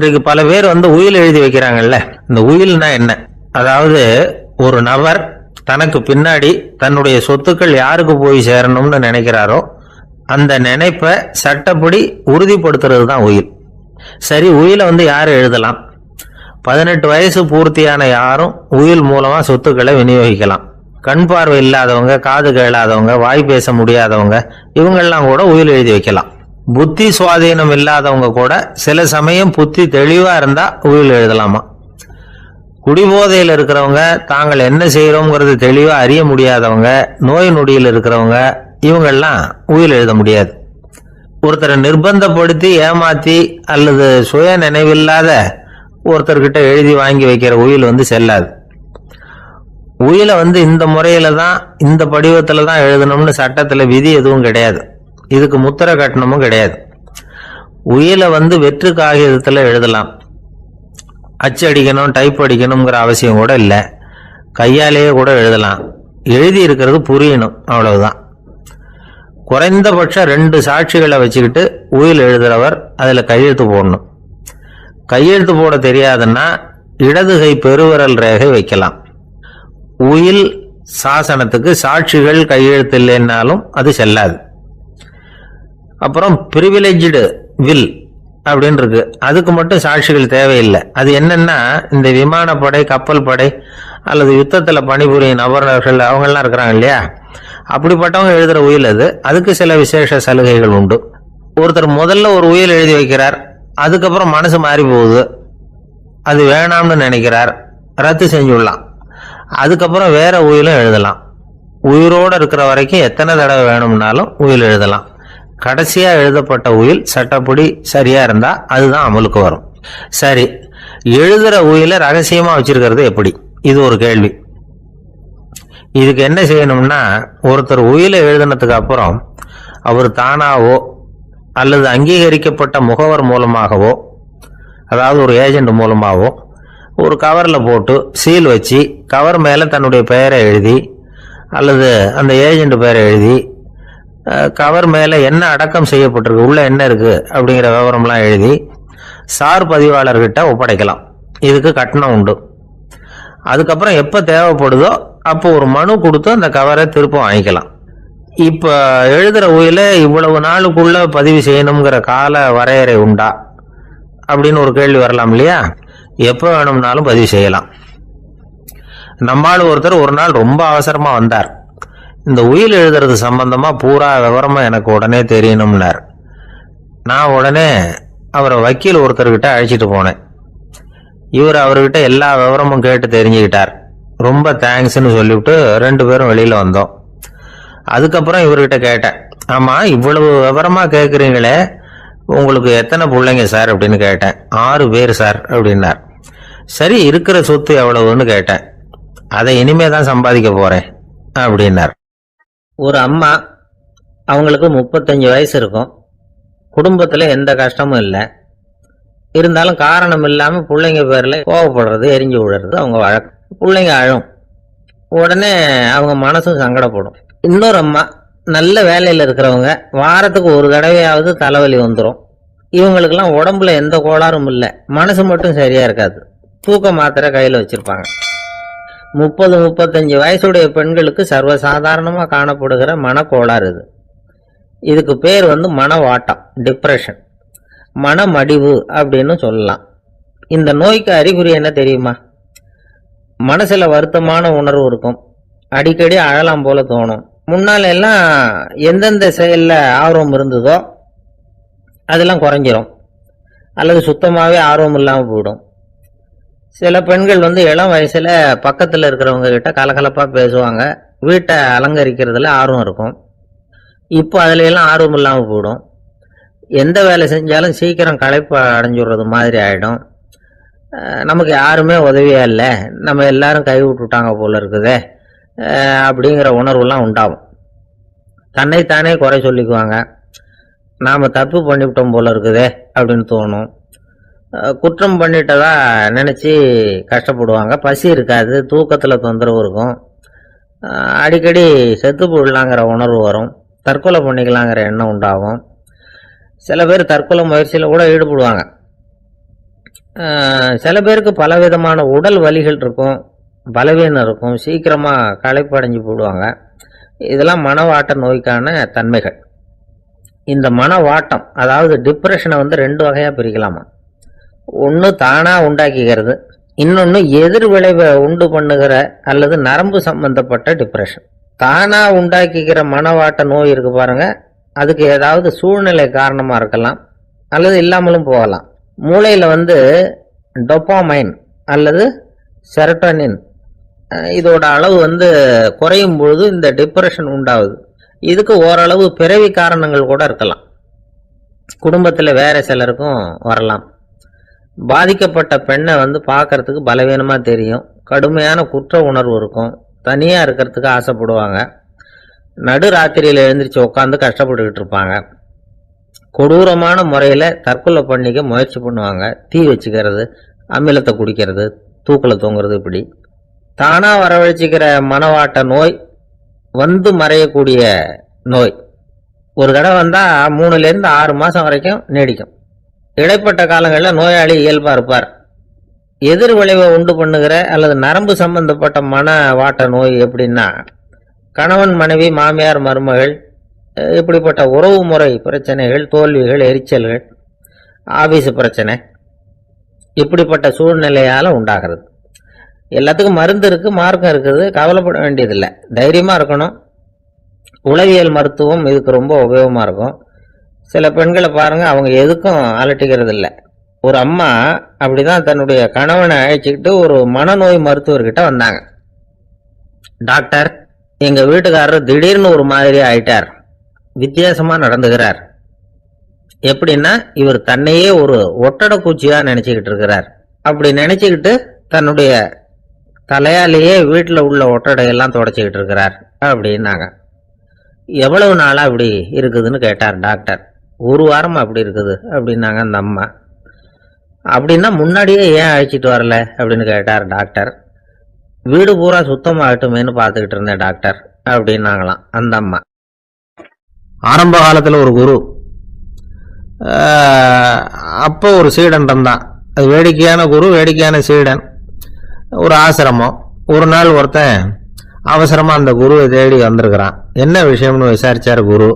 இன்றைக்கு பல பேர் உயில் எழுதி வைக்கிறாங்கல்ல. இந்த உயில்னா என்ன? அதாவது ஒரு நபர் தனக்கு பின்னாடி தன்னுடைய சொத்துக்கள் யாருக்கு போய் சேரணும்னு நினைக்கிறாரோ அந்த நினைப்பை சட்டப்படி உறுதிப்படுத்துறது தான் உயில். சரி, உயிலை யார் எழுதலாம்? 18 வயசு பூர்த்தியான யாரும் உயில் மூலமா சொத்துக்களை விநியோகிக்கலாம். கண் பார்வை இல்லாதவங்க, காது கேளாதவங்க, வாய் பேச முடியாதவங்க, இவங்கெல்லாம் கூட உயில் எழுதி வைக்கலாம். புத்தி சுவாதீனம் இல்லாதவங்க கூட சில சமயம் புத்தி தெளிவா இருந்தா உயில் எழுதலாமா. குடிபோதையில் இருக்கிறவங்க, தாங்கள் என்ன செய்யறோங்கிறது தெளிவா அறிய முடியாதவங்க, நோய் நொடியில் இருக்கிறவங்க, இவங்கெல்லாம் உயில் எழுத முடியாது. ஒருத்தரை நிர்பந்தப்படுத்தி ஏமாத்தி அல்லது சுய நினைவில்லாத ஒருத்தர்கிட்ட எழுதி வாங்கி வைக்கிற உயில் செல்லாது. உயிலை இந்த முறையில தான், இந்த படிவத்துல தான் எழுதணும்னு சட்டத்துல விதி எதுவும் கிடையாது. இதுக்கு முத்திரை கட்டணமும் கிடையாது. உயிலை வெற்று காகிதத்துல எழுதலாம். அச்சு அடிக்கணும், டைப் அடிக்கணுங்கிற அவசியம் கூட இல்லை. கையாலேயே கூட எழுதலாம். எழுதி இருக்கிறது புரியணும், அவ்வளவுதான். குறைந்தபட்சம் 2 சாட்சிகளை வச்சுக்கிட்டு உயில் எழுதுறவர் அதுல கையெழுத்து போடணும். கையெழுத்து போட தெரியாதுன்னா இடது கை பெருவிரல் ரேகை வைக்கலாம். உயில் சாசனத்துக்கு சாட்சிகள் கையெழுத்து இல்லைன்னாலும் அது செல்லாது. அப்புறம் பிரிவிலேஜ்டு வில் அப்படின்னு இருக்கு. அதுக்கு மட்டும் சாட்சிகள் தேவையில்லை. அது என்னன்னா, இந்த விமானப்படை, கப்பல் படை அல்லது யுத்தத்துல பணிபுரியும் நபர்கள் அவங்கெல்லாம் இருக்கிறாங்க இல்லையா, அப்படிப்பட்டவங்க எழுதுற உயில் அது. அதுக்கு சில விசேஷ சலுகைகள் உண்டு. ஒருத்தர் முதல்ல ஒரு உயில் எழுதி வைக்கிறார், அதுக்கப்புறம் மனசு மாறி போகுது, அது வேணாம்னு நினைக்கிறார், ரத்து செஞ்சுடலாம். அதுக்கப்புறம் வேற உயிலும் எழுதலாம். உயிரோடு இருக்கிற வரைக்கும் எத்தனை தடவை வேணும்னாலும் உயில் எழுதலாம். கடைசியா எழுதப்பட்ட உயில் சட்டப்படி சரியா இருந்தா அதுதான் அமலுக்கு வரும். சரி, எழுதுற உயில ரகசியமா வச்சிருக்கிறது எப்படி? இது ஒரு கேள்வி. இதுக்கு என்ன செய்யணும்னா, ஒருத்தர் உயிலை எழுதினதுக்கு அப்புறம் அவர் தானாவோ அல்லது அங்கீகரிக்கப்பட்ட முகவர் மூலமாகவோ, அதாவது ஒரு ஏஜென்ட் மூலமாகவோ, ஒரு கவரில் போட்டு சீல் வச்சு கவர் மேலே தன்னுடைய பெயரை எழுதி அல்லது அந்த ஏஜென்ட் பெயரை எழுதி கவர் மேலே என்ன அடக்கம் செய்யப்பட்டிருக்கு, உள்ள என்ன இருக்கு அப்படிங்கிற விவரம்லாம் எழுதி சார் பதிவாளர்கிட்ட ஒப்படைக்கலாம். இதுக்கு கட்டணம் உண்டு. அதுக்கப்புறம் எப்போ தேவைப்படுதோ அப்போ ஒரு மனு கொடுத்து அந்த கவரை திருப்ப வாங்கிக்கலாம். இப்போ எழுதுற உயில இவ்வளவு நாளுக்குள்ள பதிவு செய்யணுங்கிற கால வரையறை உண்டா அப்படின்னு ஒரு கேள்வி வரலாம் இல்லையா? எப்போ வேணும்னாலும் பதிவு செய்யலாம். நம்மால் ஒருத்தர் ஒரு நாள் ரொம்ப அவசரமா வந்தார். இந்த உயில் எழுதுறது சம்பந்தமா பூரா விவரமா எனக்கு உடனே தெரியணும்னார். நான் உடனே அவரை வக்கீல் ஒருத்தர்கிட்ட அழைச்சிட்டு போனேன். இவர் அவர்கிட்ட எல்லா விவரமும் கேட்டு தெரிஞ்சுக்கிட்டார். ரொம்ப தேங்க்ஸ்ன்னு சொல்லிவிட்டு 2 பேரும் வெளியில வந்தோம். அதுக்கப்புறம் இவர்கிட்ட கேட்டேன், ஆமா இவ்வளவு விவரமா கேட்குறீங்களே, உங்களுக்கு எத்தனை பிள்ளைங்க சார் அப்படின்னு கேட்டேன். 6 பேர் சார் அப்படின்னார். சரி, இருக்கிற சொத்து எவ்வளவுன்னு கேட்டேன். அதை இனிமே தான் சம்பாதிக்க போறேன் அப்படின்னார். ஒரு அம்மா, அவங்களுக்கு 35 வயசு இருக்கும். குடும்பத்துல எந்த கஷ்டமும் இல்லை. இருந்தாலும் காரணம் இல்லாம பிள்ளைங்க பேர்ல கோவப்படுறது, எரிஞ்சு விடுறது அவங்க வழக்கம். பிள்ளைங்க அழும். உடனே அவங்க மனசும் சங்கடப்படும். இன்னொரு அம்மா, நல்ல வேலையில இருக்கிறவங்க, வாரத்துக்கு ஒரு தடவையாவது தலைவலி வந்துடும். இவங்களுக்கெல்லாம் உடம்புல எந்த கோளாறும் இல்லை, மனசு மட்டும் சரியா இருக்காது. தூக்க மாத்திரை கையில வச்சிருப்பாங்க. 30-35 வயசுடைய பெண்களுக்கு சர்வசாதாரணமா காணப்படுகிற மனக்கோளாறு இது. இதுக்கு பேர் மனவாட்டம், டிப்ரெஷன், மனமடிவு அப்படின்னு சொல்லலாம். இந்த நோய்க்கு அறிகுறி என்ன தெரியுமா? மனசுல வருத்தமான உணர்வு இருக்கும். அடிக்கடி அழலாம் போல தோணும். முன்னால எல்லாம் எந்தெந்த செயல்ல ஆர்வம் இருந்ததோ அதெல்லாம் குறைஞ்சிரும், அல்லது சுத்தமாவே ஆர்வம் இல்லாம போயிடும். சில பெண்கள் இளம் வயசுல பக்கத்துல இருக்கிறவங்க கிட்ட கலகலப்பா பேசுவாங்க, வீட்டை அலங்கரிக்கிறதுல ஆர்வம் இருக்கும். இப்போ அதுல எல்லாம் ஆர்வம் இல்லாம போயிடும். எந்த வேலை செஞ்சாலும் சீக்கிரம் களைப்பு அடைஞ்சுடுறது மாதிரி ஆயிடும். நமக்கு யாருமே உதவியா இல்லை, நம்ம எல்லாரும் கை விட்டுட்டாங்க போல இருக்குதே அப்படிங்கிற உணர்வுலாம் உண்டாகும். தன்னைத்தானே குறை சொல்லிக்குவாங்க. நாம தப்பு பண்ணிவிட்டோம் போல இருக்குதே அப்படின்னு தோணும். குற்றம் பண்ணிட்டதா நினைச்சு கஷ்டப்படுவாங்க. பசி இருக்காது, தூக்கத்துல தொந்தரவு இருக்கும். அடிக்கடி செத்து போடலாங்கிற உணர்வு வரும். தற்கொலை பண்ணிக்கலாங்கிற எண்ணம் உண்டாகும். சில பேர் தற்கொலை முயற்சியில் கூட ஈடுபடுவாங்க. சில பேருக்கு பலவிதமான உடல் வலிகள் இருக்கும், பலவீனம் இருக்கும், சீக்கிரமாக களைப்படைஞ்சு போடுவாங்க. இதெல்லாம் மனவாட்ட நோய்க்கான தன்மைகள். இந்த மனவாட்டம் அதாவது டிப்ரெஷனை வந்து 2 வகையாக பிரிக்கலாமா. ஒன்று தானாக உண்டாக்கிக்கிறது, இன்னொன்று எதிர் விளைவை உண்டு பண்ணுகிற அல்லது நரம்பு சம்பந்தப்பட்ட டிப்ரெஷன். தானாக உண்டாக்கிக்கிற மனவாட்ட நோய் இருக்கு பாருங்க, அதுக்கு ஏதாவது சூழ்நிலை காரணமாக இருக்கலாம் அல்லது இல்லாமலும் போகலாம். மூளையில் வந்து டொப்பாமைன் அல்லது செரட்டோனின் இதோட அளவு வந்து குறையும் பொழுது இந்த டிப்ரெஷன் உண்டாகுது. இதுக்கு ஓரளவு பிறவி காரணங்கள் கூட இருக்கலாம், குடும்பத்தில் வேற சிலருக்கும் வரலாம். பாதிக்கப்பட்ட பெண்ணை வந்து பார்க்கறதுக்கு பலவீனமாக தெரியும், கடுமையான குற்ற உணர்வு இருக்கும், தனியாக இருக்கிறதுக்கு ஆசைப்படுவாங்க, நடு ராத்திரியில் எழுந்திரிச்சு உட்காந்து கஷ்டப்பட்டுக்கிட்டு இருப்பாங்க, கொடூரமான முறையில் தற்கொலை பண்ணிக்க முயற்சி பண்ணுவாங்க, தீ வச்சுக்கிறது, அமிலத்தை குடிக்கிறது, தூக்கில் தொங்குறது. இப்படி தானாக வரவழைச்சிக்கிற மனவாட்ட நோய் வந்து மறையக்கூடிய நோய். ஒரு தடவை வந்தால் 3லேருந்து 6 மாதம் வரைக்கும் நீடிக்கும். இடைப்பட்ட காலங்களில் நோயாளி இயல்பாக இருப்பார். எதிர் விளைவை உண்டு பண்ணுகிற அல்லது நரம்பு சம்பந்தப்பட்ட மனவாட்ட நோய் எப்படின்னா, கணவன் மனைவி மாமியார் மருமகள் இப்படிப்பட்ட உறவு முறை பிரச்சனைகள், தோல்விகள், எரிச்சல்கள், ஆபீஸ் பிரச்சனை, இப்படிப்பட்ட சூழ்நிலையால் உண்டாகிறது. எல்லாத்துக்கும் மருந்து இருக்குது, மார்க்கம் இருக்குது, கவலைப்பட வேண்டியதில்லை, தைரியமாக இருக்கணும். உளவியல் மருத்துவம் இதுக்கு ரொம்ப உபயோகமாக இருக்கும். சில பெண்களை பாருங்கள், அவங்க எதுக்கும் அலட்டிக்கிறது இல்லை. ஒரு அம்மா அப்படிதான் தன்னுடைய கணவனை அழைச்சிக்கிட்டு ஒரு மனநோய் மருத்துவர்கிட்ட வந்தாங்க. டாக்டர், எங்கள் வீட்டுக்காரர் திடீர்னு ஒரு மாதிரி ஆயிட்டார், வித்தியாசமாக நடந்துகிறார். எப்படின்னா, இவர் தன்னையே ஒரு ஒட்டடை பூச்சியாக நினச்சிக்கிட்டு இருக்கிறார். அப்படி நினச்சிக்கிட்டு தன்னுடைய தலையாலேயே வீட்டில் உள்ள ஒட்டடையெல்லாம் தொடச்சிக்கிட்டு இருக்கிறார் அப்படின்னாங்க. எவ்வளவு நாளாக அப்படி இருக்குதுன்னு கேட்டார் டாக்டர். 1 வாரமாக அப்படி இருக்குது அப்படின்னாங்க அந்த அம்மா. அப்படின்னா முன்னாடியே ஏன் அழைச்சிட்டு வரல அப்படின்னு கேட்டார் டாக்டர். வீடு பூரா சுத்தமாகட்டுமேனு பார்த்துக்கிட்டு இருந்தேன் டாக்டர் அப்படின்னாங்களாம் அந்த அம்மா. ஆரம்ப காலத்தில் ஒரு குரு, அப்போ ஒரு சீடன் இருந்தான். அது வேடிக்கையான குரு, வேடிக்கையான சீடன். ஒரு ஆசிரமம். ஒரு நாள் ஒருத்தன் அவசரமாக அந்த குருவை தேடி வந்திருக்கிறான். என்ன விஷயம்னு விசாரிச்சார் குரு.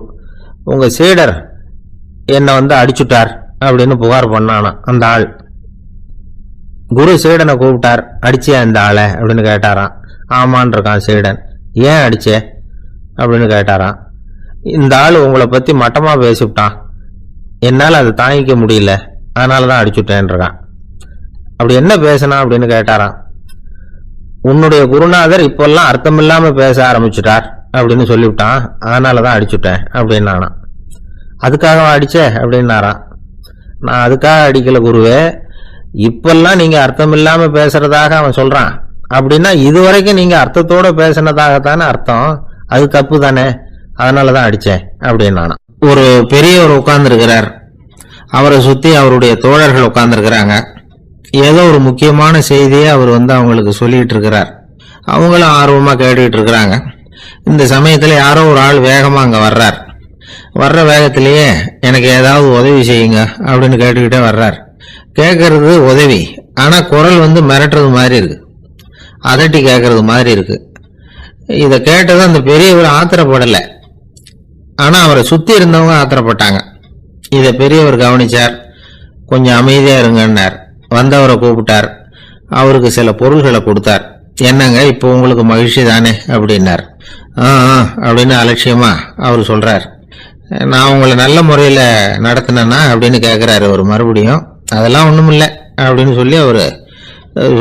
உங்கள் சீடர் என்னை வந்து அடிச்சுட்டார் அப்படின்னு புகார் பண்ணானா அந்த ஆள். குரு சீடனை கூப்பிட்டார். அடிச்சியா இந்த ஆளை அப்படின்னு கேட்டாராம். ஆமான் இருக்கான் சீடன். ஏன் அடிச்சே அப்படின்னு கேட்டாராம். இந்த ஆள் உங்களை பற்றி மட்டமாக பேசிவிட்டான், என்னால் அதை தாங்கிக்க முடியல, அதனால தான் அடிச்சுட்டேன் இருக்கான். அப்படி என்ன பேசினா அப்படின்னு கேட்டாராம். உன்னுடைய குருநாதர் இப்பெல்லாம் அர்த்தமில்லாமல் பேச ஆரம்பிச்சுட்டார் அப்படின்னு சொல்லிவிட்டான், அதனால தான் அடிச்சுட்டேன் அப்படின்னானா. அதுக்காக அடிச்ச அப்படின்னாராம். நான் அதுக்காக அடிக்கல குருவே, இப்பெல்லாம் நீங்க அர்த்தம் இல்லாம பேசுறதாக அவன் சொல்றான். அப்படின்னா இதுவரைக்கும் நீங்க அர்த்தத்தோட பேசினதாகத்தானே அர்த்தம், அது தப்பு தானே, அதனாலதான் அடிச்சேன் அப்படின்னானா. ஒரு பெரியவர் உட்கார்ந்து இருக்கிறார், அவரை சுத்தி அவருடைய தோழர்கள் உட்கார்ந்து இருக்கிறாங்க. ஏதோ ஒரு முக்கியமான செய்தியை அவர் வந்து அவங்களுக்கு சொல்லிட்டு இருக்கிறார். அவங்களும் ஆர்வமா கேட்டுக்கிட்டு இருக்கிறாங்க. இந்த சமயத்துல யாரோ ஒரு ஆள் வேகமா அங்க வர்றார். வர்ற வேகத்திலேயே எனக்கு ஏதாவது உதவி செய்யுங்க அப்படின்னு கேட்டுக்கிட்டே வர்றார். கேட்கறது உதவி, ஆனா குரல் வந்து மிரட்டுறது மாதிரி இருக்கு, அதட்டி கேட்கறது மாதிரி இருக்கு. இதை கேட்டது அந்த பெரியவர் ஆத்திரப்படலை, ஆனா அவரை சுத்தி இருந்தவங்க ஆத்திரப்பட்டாங்க. இதை பெரியவர் கவனிச்சார். கொஞ்சம் அமைதியா இருங்கன்னார். வந்தவரை கூப்பிட்டார். அவருக்கு சில பொருள்களை கொடுத்தார். என்னங்க இப்போ உங்களுக்கு மகிழ்ச்சி தானே அப்படின்னார். அப்படின்னு அலட்சியமா அவர் சொல்றார். நான் உங்களை நல்ல முறையில் நடத்தினேன்னா அப்படின்னு கேட்குறாரு அவர் மறுபடியும். அதெல்லாம் ஒன்றும் இல்லை அப்படின்னு சொல்லி அவர்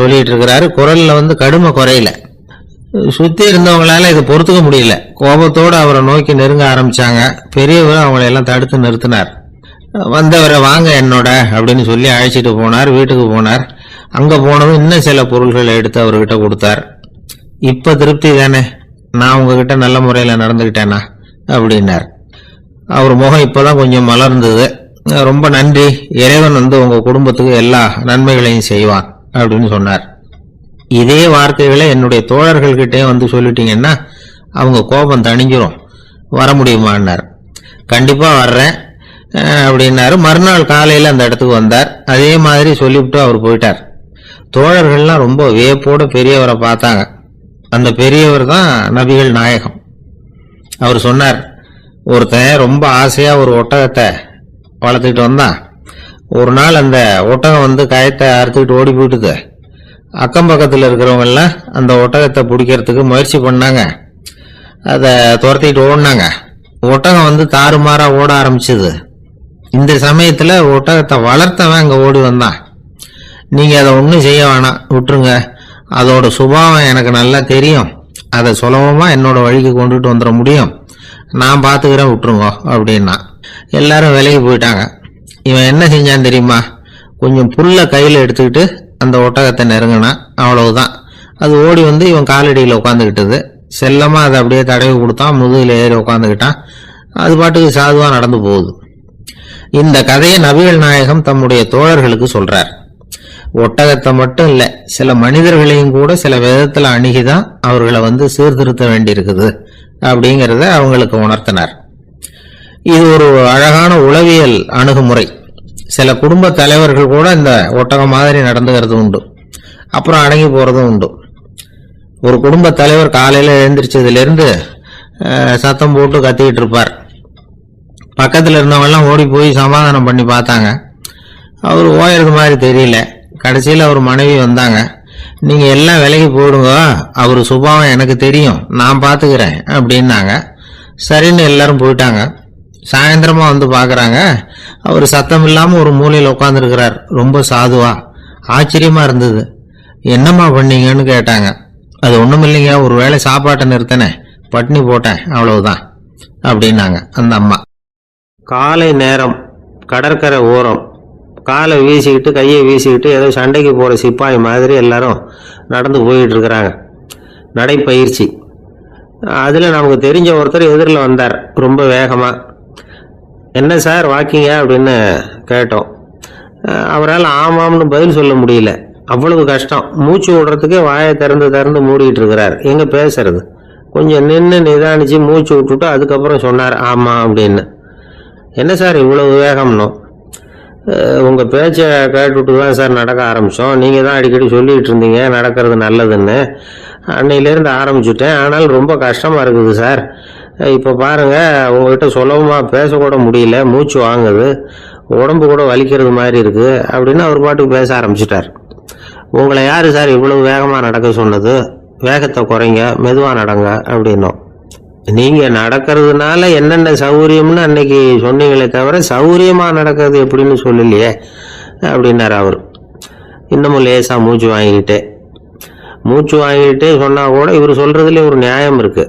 சொல்லிட்டு இருக்கிறாரு. குரலில் வந்து கடுமை குறையில. சுற்றி இருந்தவங்களால இதை பொறுத்துக்க முடியல. கோபத்தோடு அவரை நோக்கி நெருங்க ஆரம்பிச்சாங்க. பெரியவர் அவங்களையெல்லாம் தடுத்து நிறுத்தினார். வந்தவரை வாங்க என்னோட அப்படின்னு சொல்லி அழைச்சிட்டு போனார். வீட்டுக்கு போனார். அங்கே போனதும் இன்னும் சில பொருள்களை எடுத்து அவர்கிட்ட கொடுத்தார். இப்போ திருப்தி தானே, நான் உங்ககிட்ட நல்ல முறையில் நடந்துக்கிட்டேனா அப்படின்னார். அவர் முகம் இப்போதான் கொஞ்சம் மலர்ந்தது. ரொம்ப நன்றி, இறைவன் வந்து உங்க குடும்பத்துக்கு எல்லா நன்மைகளையும் செய்வான் அப்படின்னு சொன்னார். இதே வார்த்தைகளை என்னுடைய தோழர்கள்கிட்டே வந்து சொல்லிட்டீங்கன்னா அவங்க கோபம் தணிஞ்சிரும், வர முடியுமான்னார். கண்டிப்பா வர்றேன், அப்படின்னாரு. மறுநாள் காலையில் அந்த இடத்துக்கு வந்தார். அதே மாதிரி சொல்லிவிட்டு அவர் போயிட்டார். தோழர்கள்லாம் ரொம்ப வியப்போடு பெரியவரை பார்த்தாங்க. அந்த பெரியவர் தான் நபிகள் நாயகம். அவர் சொன்னார், ஒருத்தன் ரொம்ப ஆசையா ஒரு ஒட்டகத்தை வளர்த்துக்கிட்டு வந்தான். ஒரு நாள் அந்த ஒட்டகம் வந்து கயத்தை அறுத்துக்கிட்டு ஓடி போயிட்டுது. அக்கம் பக்கத்தில் இருக்கிறவங்க எல்லாம் அந்த ஒட்டகத்தை பிடிக்கிறதுக்கு முயற்சி பண்ணாங்க. அதை துரத்திட்டு ஓடினாங்க. ஒட்டகம் வந்து தாறுமாறா ஓட ஆரம்பிச்சது. இந்த சமயத்துல ஒட்டகத்தை வளர்த்தவன் அங்க ஓடி வந்தான். நீங்க அதை ஒன்றும் செய்ய வேணாம், விட்டுருங்க. அதோட சுபாவம் எனக்கு நல்லா தெரியும். அதை சுலபமா என்னோட வழிக்கு கொண்டுட்டு வந்துட முடியும். நான் பார்த்துக்கிறேன், விட்டுருங்க அப்படின்னா. எல்லாரும் விலகி போயிட்டாங்க. இவன் என்ன செஞ்சான் தெரியுமா? கொஞ்சம் புல்ல கையில் எடுத்துக்கிட்டு அந்த ஒட்டகத்தை நெருங்கினான். அவ்வளவுதான். அது ஓடி வந்து இவன் காலடியில் உட்காந்துக்கிட்டது. செல்லமா அதை அப்படியே தடவி கொடுத்தான். முதுகில் ஏறி உட்காந்துக்கிட்டான். அது பாட்டுக்கு சாதுவா நடந்து போகுது. இந்த கதையை நபிகள் நாயகம் தம்முடைய தோழர்களுக்கு சொல்றார். ஒட்டகத்தை மட்டும் இல்ல, சில மனிதர்களையும் கூட சில விதத்துல அணுகிதான் அவர்களை வந்து சீர்திருத்த வேண்டி இருக்குது அப்படிங்கிறத அவங்களுக்கு உணர்த்தினார். இது ஒரு அழகான உளவியல் அணுகுமுறை. சில குடும்ப தலைவர்கள் கூட இந்த ஒட்டகம் மாதிரி நடந்துகிறது உண்டு. அப்புறம் அடங்கி போறதும் உண்டு. ஒரு குடும்ப தலைவர் காலையில எழுந்திரிச்சதுல இருந்து சத்தம் போட்டு கத்திக்கிட்டு இருப்பார். பக்கத்துல இருந்தவங்க எல்லாம் ஓடி போய் சமாதானம் பண்ணி பார்த்தாங்க. அவர் ஓயறது மாதிரி தெரியல. கடைசியில் அவர் மனைவி வந்தாங்க. நீங்க எல்லாம் விலகி போடுங்க, அவர் சுபாவம் எனக்கு தெரியும், நான் பாத்துக்கிறேன் அப்படின்னாங்க. சரின்னு எல்லாரும் போயிட்டாங்க. சாயந்தரமா வந்து பாக்குறாங்க, அவர் சத்தம் இல்லாம ஒரு மூலையில் உட்காந்துருக்கிறார். ரொம்ப சாதுவா. ஆச்சரியமா இருந்தது. என்னம்மா பண்ணீங்கன்னு கேட்டாங்க. அது ஒண்ணும் இல்லைங்க, ஒரு வேளை சாப்பாட்டை நிறுத்தினேன், பட்னி போட்டேன், அவ்வளவுதான் அப்படின்னாங்க அந்த அம்மா. காலை நேரம், கடற்கரை ஓரம், காலை வீசிக்கிட்டு கையை வீசிக்கிட்டு ஏதோ சண்டைக்கு போற சிப்பாய் மாதிரி எல்லாரும் நடந்து போயிட்டு இருக்கிறாங்க. நடைப்பயிற்சி. அதுல நமக்கு தெரிஞ்ச ஒருத்தர் எதிரில் வந்தார் ரொம்ப வேகமா. என்ன சார் வாக்கிங்க அப்படின்னு கேட்டோம். அவரால் ஆமாம்னு பதில் சொல்ல முடியல. அவ்வளவு கஷ்டம். மூச்சு விடுறதுக்கே வாயை திறந்து மூடிட்டு இருக்கிறார். எங்க பேசுறது? கொஞ்சம் நின்று நிதானிச்சு மூச்சு விட்டுட்டு அதுக்கப்புறம் சொன்னார் ஆமா அப்படின்னு. என்ன சார் இவ்வளவு வேகம்னோ? உங்க பேச்சை கேட்டுட்டு தான் சார் நடக்க ஆரம்பிச்சோம். நீங்க தான் அடிக்கடி சொல்லிட்டு இருந்தீங்க நடக்கிறது நல்லதுன்னு. அன்னையிலேருந்து ஆரம்பிச்சுட்டேன். ஆனாலும் ரொம்ப கஷ்டமா இருக்குது சார். இப்போ பாருங்க, உங்ககிட்ட சுலபமா பேசக்கூட முடியல, மூச்சு வாங்குது, உடம்பு கூட வலிக்கிறது மாதிரி இருக்கு அப்படின்னு அவர் பாட்டுக்கு பேச ஆரம்பிச்சிட்டார். உங்களை யாரு சார் இவ்வளவு வேகமா நடக்க சொன்னது? வேகத்தை குறைங்க, மெதுவா நடங்க அப்படின்னோம். நீங்க நடக்கிறதுனால என்னென்ன சௌகரியம்னு அன்னைக்கு சொன்னீங்களே தவிர சௌகரியமா நடக்கிறது எப்படின்னு சொல்லலையே அப்படின்னாரு அவர். இன்னமும் லேசா மூச்சு வாங்கிக்கிட்டே சொன்னா கூட இவர் சொல்றதுல ஒரு நியாயம் இருக்கு.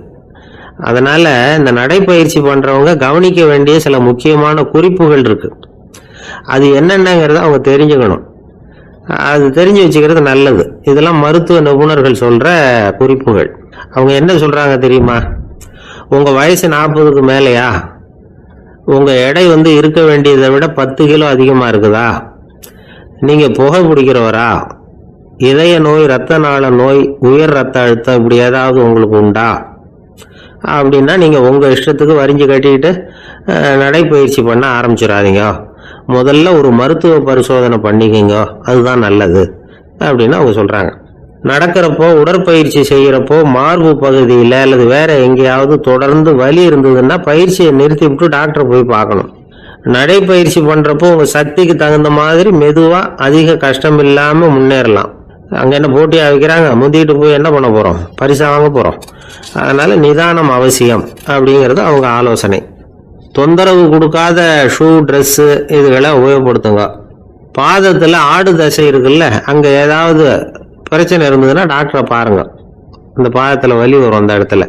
அதனால இந்த நடைப்பயிற்சி பண்றவங்க கவனிக்க வேண்டிய சில முக்கியமான குறிப்புகள் இருக்கு. அது என்னென்னங்கிறத அவங்க தெரிஞ்சுக்கணும். அது தெரிஞ்சு வச்சுக்கிறது நல்லது. இதெல்லாம் மருத்துவ நிபுணர்கள் சொல்ற குறிப்புகள். அவங்க என்ன சொல்றாங்க தெரியுமா? உங்க வயசு 40க்கு மேலையா? உங்க எடை வந்து இருக்க வேண்டியதை விட 10 கிலோ அதிகமா இருக்குதா? நீங்க புகை பிடிக்கிறவரா? இதய நோய், இரத்த நாள நோய், உயர் ரத்த அழுத்தம் இப்படி ஏதாவது உங்களுக்கு உண்டா? அப்படின்னா நீங்க உங்க இஷ்டத்துக்கு வரிஞ்சு கட்டிக்கிட்டு நடைப்பயிற்சி பண்ண ஆரம்பிச்சிடாதீங்க. முதல்ல ஒரு மருத்துவ பரிசோதனை பண்ணிக்கங்க, அதுதான் நல்லது அப்படின்னு அவங்க சொல்றாங்க. நடக்கிறப்போ, உடற்பயிற்சி செய்யறப்போ மார்பு பகுதியில அல்லது வேற எங்கேயாவது தொடர்ந்து வலி இருந்ததுன்னா பயிற்சியை நிறுத்தி விட்டு டாக்டரை போய் பார்க்கணும். நடைப்பயிற்சி பண்றப்போ உங்க சக்திக்கு தகுந்த மாதிரி மெதுவா அதிக கஷ்டம் இல்லாம முன்னேறலாம். அங்க என்ன போட்டியா வைக்கிறாங்க? முந்திட்டு போய் என்ன பண்ண போறோம்? பரிசா வாங்க போறோம். அதனால நிதானம் அவசியம் அப்படிங்கிறது அவங்க ஆலோசனை. தொந்தரவு கொடுக்காத ஷூ, ட்ரெஸ் இதுகளை உபயோகப்படுத்துங்க. பாதத்துல ஆடு தசை இருக்குல்ல, அங்க ஏதாவது பிரச்சனை இருந்ததுன்னா டாக்டரை பாருங்க. இந்த பாதத்துல வலி வரும் அந்த இடத்துல.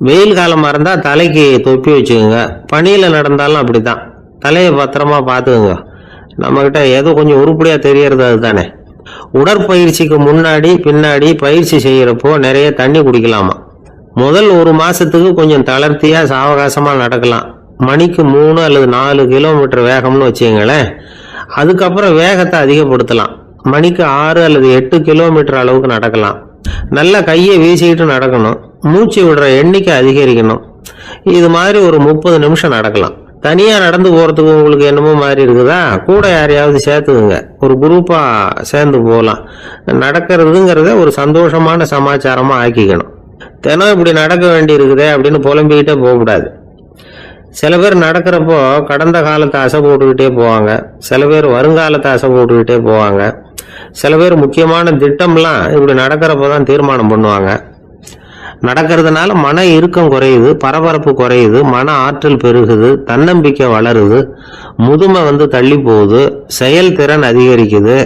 வெயில் காலமா இருந்தா தலைக்கு தொப்பி வச்சுக்கோங்க. பனியில நடந்தாலும் அப்படித்தான். தலையை பத்திரமா பார்த்துக்குங்க. நம்ம கிட்ட ஏதோ கொஞ்சம் உருப்படியா தெரியறது அதுதானே. உடற்பயிற்சிக்கு முன்னாடி பின்னாடி பயிற்சி செய்யறப்போ நிறைய தண்ணி குடிக்கலாமா. முதல் 1 மாசத்துக்கு கொஞ்சம் தளர்த்தியா சாவகாசமா நடக்கலாம். மணிக்கு 3 அல்லது 4 கிலோமீட்டர் வேகம்னு வச்சுங்களேன். அதுக்கப்புறம் வேகத்தை அதிகப்படுத்தலாம். மணிக்கு 6 அல்லது 8 கிலோமீட்டர் அளவுக்கு நடக்கலாம். நல்ல கையை வீசிக்கிட்டு நடக்கணும். மூச்சு விடுற எண்ணிக்கை அதிகரிக்கணும். இது மாதிரி ஒரு 30 நிமிஷம் நடக்கலாம். தனியாக நடந்து போகிறதுக்கு உங்களுக்கு என்னமோ மாதிரி இருக்குதா, கூட யாரையாவது சேர்த்துக்குங்க, ஒரு குரூப்பாக சேர்ந்து போகலாம். நடக்கிறதுங்கிறத ஒரு சந்தோஷமான சமாச்சாரமாக ஆக்கிக்கணும். தினம் இப்படி நடக்க வேண்டி இருக்குதே அப்படின்னு புலம்பிக்கிட்டே போகக்கூடாது. சில பேர் நடக்கிறப்போ கடந்த காலத்தை அசை போட்டுக்கிட்டே போவாங்க, சில பேர் வருங்காலத்தை அசை போட்டுக்கிட்டே போவாங்க, சில பேர் முக்கியமான திட்டம்லாம் இப்படி நடக்கிறப்போ தான் தீர்மானம் பண்ணுவாங்க. நடக்கிறதுனால மன இறுக்கம் குறையுது, பரபரப்பு குறையுது, மன ஆற்றல் பெருகுது, தன்னம்பிக்கை வளருது, முதுமை தள்ளி போகுது, செயல்திறன் அதிகரிக்குது.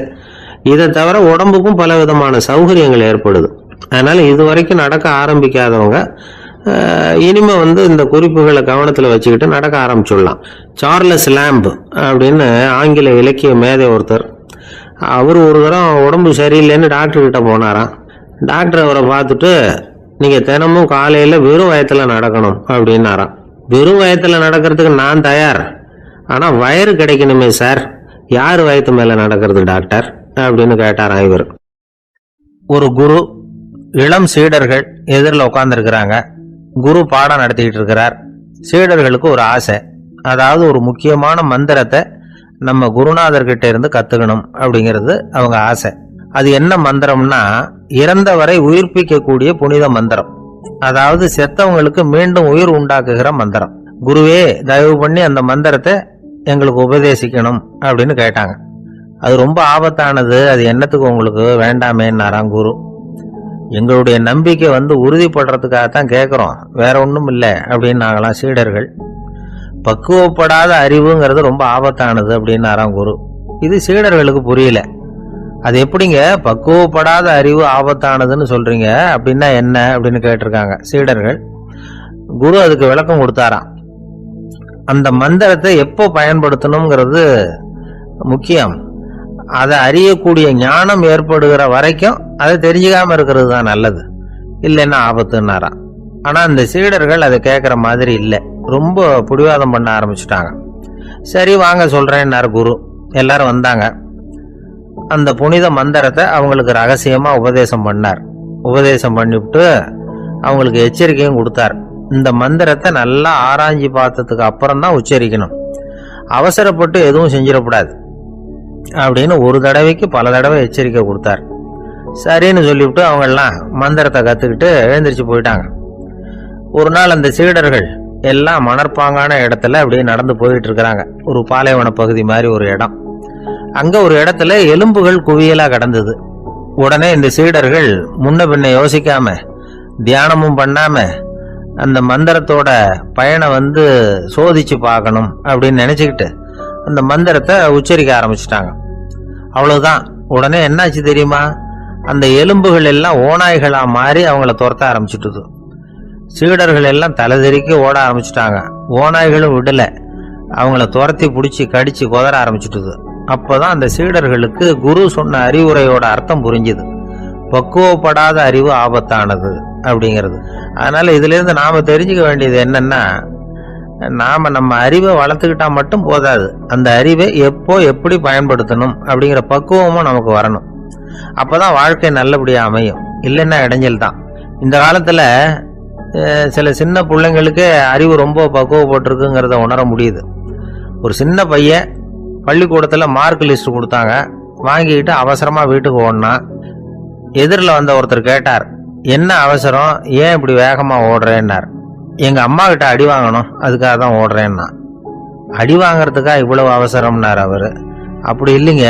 இதை தவிர உடம்புக்கும் பல விதமான சௌகரியங்கள் ஏற்படுது. அதனால இதுவரைக்கும் நடக்க ஆரம்பிக்காதவங்க இனிமே இந்த குறிப்புகளை கவனத்தில் வச்சுக்கிட்டு நடக்க ஆரம்பிச்சுடலாம். சார்லஸ் லேம்ப் அப்படின்னு ஆங்கில இலக்கிய மேதை ஒருத்தர், அவர் ஒரு தரம் உடம்பு சரியில்லைன்னு டாக்டர் கிட்ட போனாராம். டாக்டர் அவரை பார்த்துட்டு, நீங்கள் தினமும் காலையில் வெறும் வயத்தில் நடக்கணும் அப்படின்னாராம். வெறும் வயத்தில் நடக்கிறதுக்கு நான் தயார், ஆனால் வயிறு கிடைக்கணுமே சார், யார் வயத்து மேலே நடக்கிறது டாக்டர் அப்படின்னு கேட்டாராம் இவர். ஒரு குரு, இளம் சீடர்கள் எதிரில் உட்காந்துருக்கிறாங்க. குரு பாடம் நடத்திக்கிட்டு இருக்கிறார். சீடர்களுக்கு ஒரு ஆசை, அதாவது ஒரு முக்கியமான மந்திரத்தை நம்ம குருநாதர்கிட்ட இருந்து கற்றுக்கணும் அப்படிங்கிறது அவங்க ஆசை. அது என்ன மந்திரம்னா, இறந்தவரை உயிர்ப்பிக்கக்கூடிய புனித மந்திரம், அதாவது செத்தவங்களுக்கு மீண்டும் உயிர் உண்டாக்குகிற மந்திரம். குருவே, தயவு பண்ணி அந்த மந்திரத்தை எங்களுக்கு உபதேசிக்கணும் அப்படின்னு கேட்டாங்க. அது ரொம்ப ஆபத்தானது, அது என்னத்துக்கு உங்களுக்கு வேண்டாமேன்னாராம் குரு. எங்களுடைய நம்பிக்கை உறுதிப்படுறதுக்காகத்தான் கேட்குறோம், வேற ஒன்றும் இல்லை அப்படின்னாங்களாம் சீடர்கள். பக்குவப்படாத அறிவுங்கிறது ரொம்ப ஆபத்தானது அப்படின்னாராம் குரு. இது சீடர்களுக்கு புரியல. அது எப்படிங்க பக்குவப்படாத அறிவு ஆபத்தானதுன்னு சொல்றீங்க, அப்படின்னா என்ன அப்படின்னு கேட்டிருக்காங்க சீடர்கள். குரு அதுக்கு விளக்கம் கொடுத்தாராம். அந்த மந்திரத்தை எப்போ பயன்படுத்தணுங்கிறது முக்கியம். அதை அறியக்கூடிய ஞானம் ஏற்படுகிற வரைக்கும் அதை தெரிஞ்சுக்காம இருக்கிறது தான் நல்லது, இல்லைன்னா ஆபத்துன்னாராம். ஆனா அந்த சீடர்கள் அதை கேட்குற மாதிரி இல்லை, ரொம்ப பிடிவாதம் பண்ண ஆரம்பிச்சுட்டாங்க. சரி வாங்க சொல்றேன்னாரு குரு. எல்லாரும் வந்தாங்க. அந்த புனித மந்திரத்தை அவங்களுக்கு ரகசியமா உபதேசம் பண்ணார். உபதேசம் பண்ணிவிட்டு அவங்களுக்கு எச்சரிக்கையும் கொடுத்தார். இந்த மந்திரத்தை நல்லா ஆராய்ச்சி பார்த்ததுக்கு அப்புறம் தான் உச்சரிக்கணும், அவசரப்பட்டு எதுவும் செஞ்சிடக்கூடாது அப்படின்னு ஒரு தடவைக்கு பல தடவை எச்சரிக்கை கொடுத்தார். சரின்னு சொல்லிவிட்டு அவங்கெல்லாம் மந்திரத்தை கற்றுக்கிட்டு எழுந்திரிச்சு போயிட்டாங்க. ஒரு நாள் அந்த சீடர்கள் எல்லாம் மணற்பாங்கான இடத்துல அப்படியே நடந்து போயிட்டு இருக்கிறாங்க. ஒரு பாலைவன பகுதி மாதிரி ஒரு இடம். அங்க ஒரு இடத்துல எலும்புகள் குவியலா கிடந்தது. உடனே இந்த சீடர்கள் முன்ன பின்ன யோசிக்காம, தியானமும் பண்ணாம, அந்த மந்திரத்தோட பயனை சோதிச்சு பார்க்கணும் அப்படின்னு நினைச்சுக்கிட்டு அந்த மந்திரத்தை உச்சரிக்க ஆரம்பிச்சிட்டாங்க. அவ்வளவுதான். உடனே என்னாச்சு தெரியுமா, அந்த எலும்புகள் எல்லாம் ஓநாய்களா மாறி அவங்கள துரத்த ஆரம்பிச்சுட்டுது. சீடர்கள் எல்லாம் தலைதெறிக்க ஓட ஆரம்பிச்சுட்டாங்க. ஓநாய்களும் விடல, அவங்கள துரத்தி பிடிச்சி கடிச்சு கொதற ஆரம்பிச்சுட்டுது. அப்போதான் அந்த சீடர்களுக்கு குரு சொன்ன அறிவுரையோட அர்த்தம் புரிஞ்சுது. பக்குவப்படாத அறிவு ஆபத்தானது அப்படிங்கிறது. அதனால இதுல இருந்து நாம தெரிஞ்சுக்க வேண்டியது என்னன்னா, நாம நம்ம அறிவை வளர்த்துக்கிட்டா மட்டும் போதாது, அந்த அறிவை எப்போ எப்படி பயன்படுத்தணும் அப்படிங்கிற பக்குவமும் நமக்கு வரணும். அப்பதான் வாழ்க்கை நல்லபடியா அமையும், இல்லைன்னா இடைஞ்சல் தான். இந்த காலத்துல சில சின்ன பிள்ளைங்களுக்கே அறிவு ரொம்ப பக்குவப்பட்டிருக்குங்கிறத உணர முடியுது. ஒரு சின்ன பையன் பள்ளிக்கூடத்துல மார்க் லிஸ்ட் கொடுத்தாங்க, வாங்கிக்கிட்டு அவசரமா வீட்டுக்கு ஓடினா. எதிரில் வந்த ஒருத்தர் கேட்டார், என்ன அவசரம், ஏன் இப்படி வேகமா ஓடுறேன்னார். எங்க அம்மா கிட்ட அடி வாங்கணும், அதுக்காக தான் ஓடுறேன்னா. அடி வாங்கறதுக்கா இவ்வளவு அவசரம்னார் அவரு. அப்படி இல்லைங்க,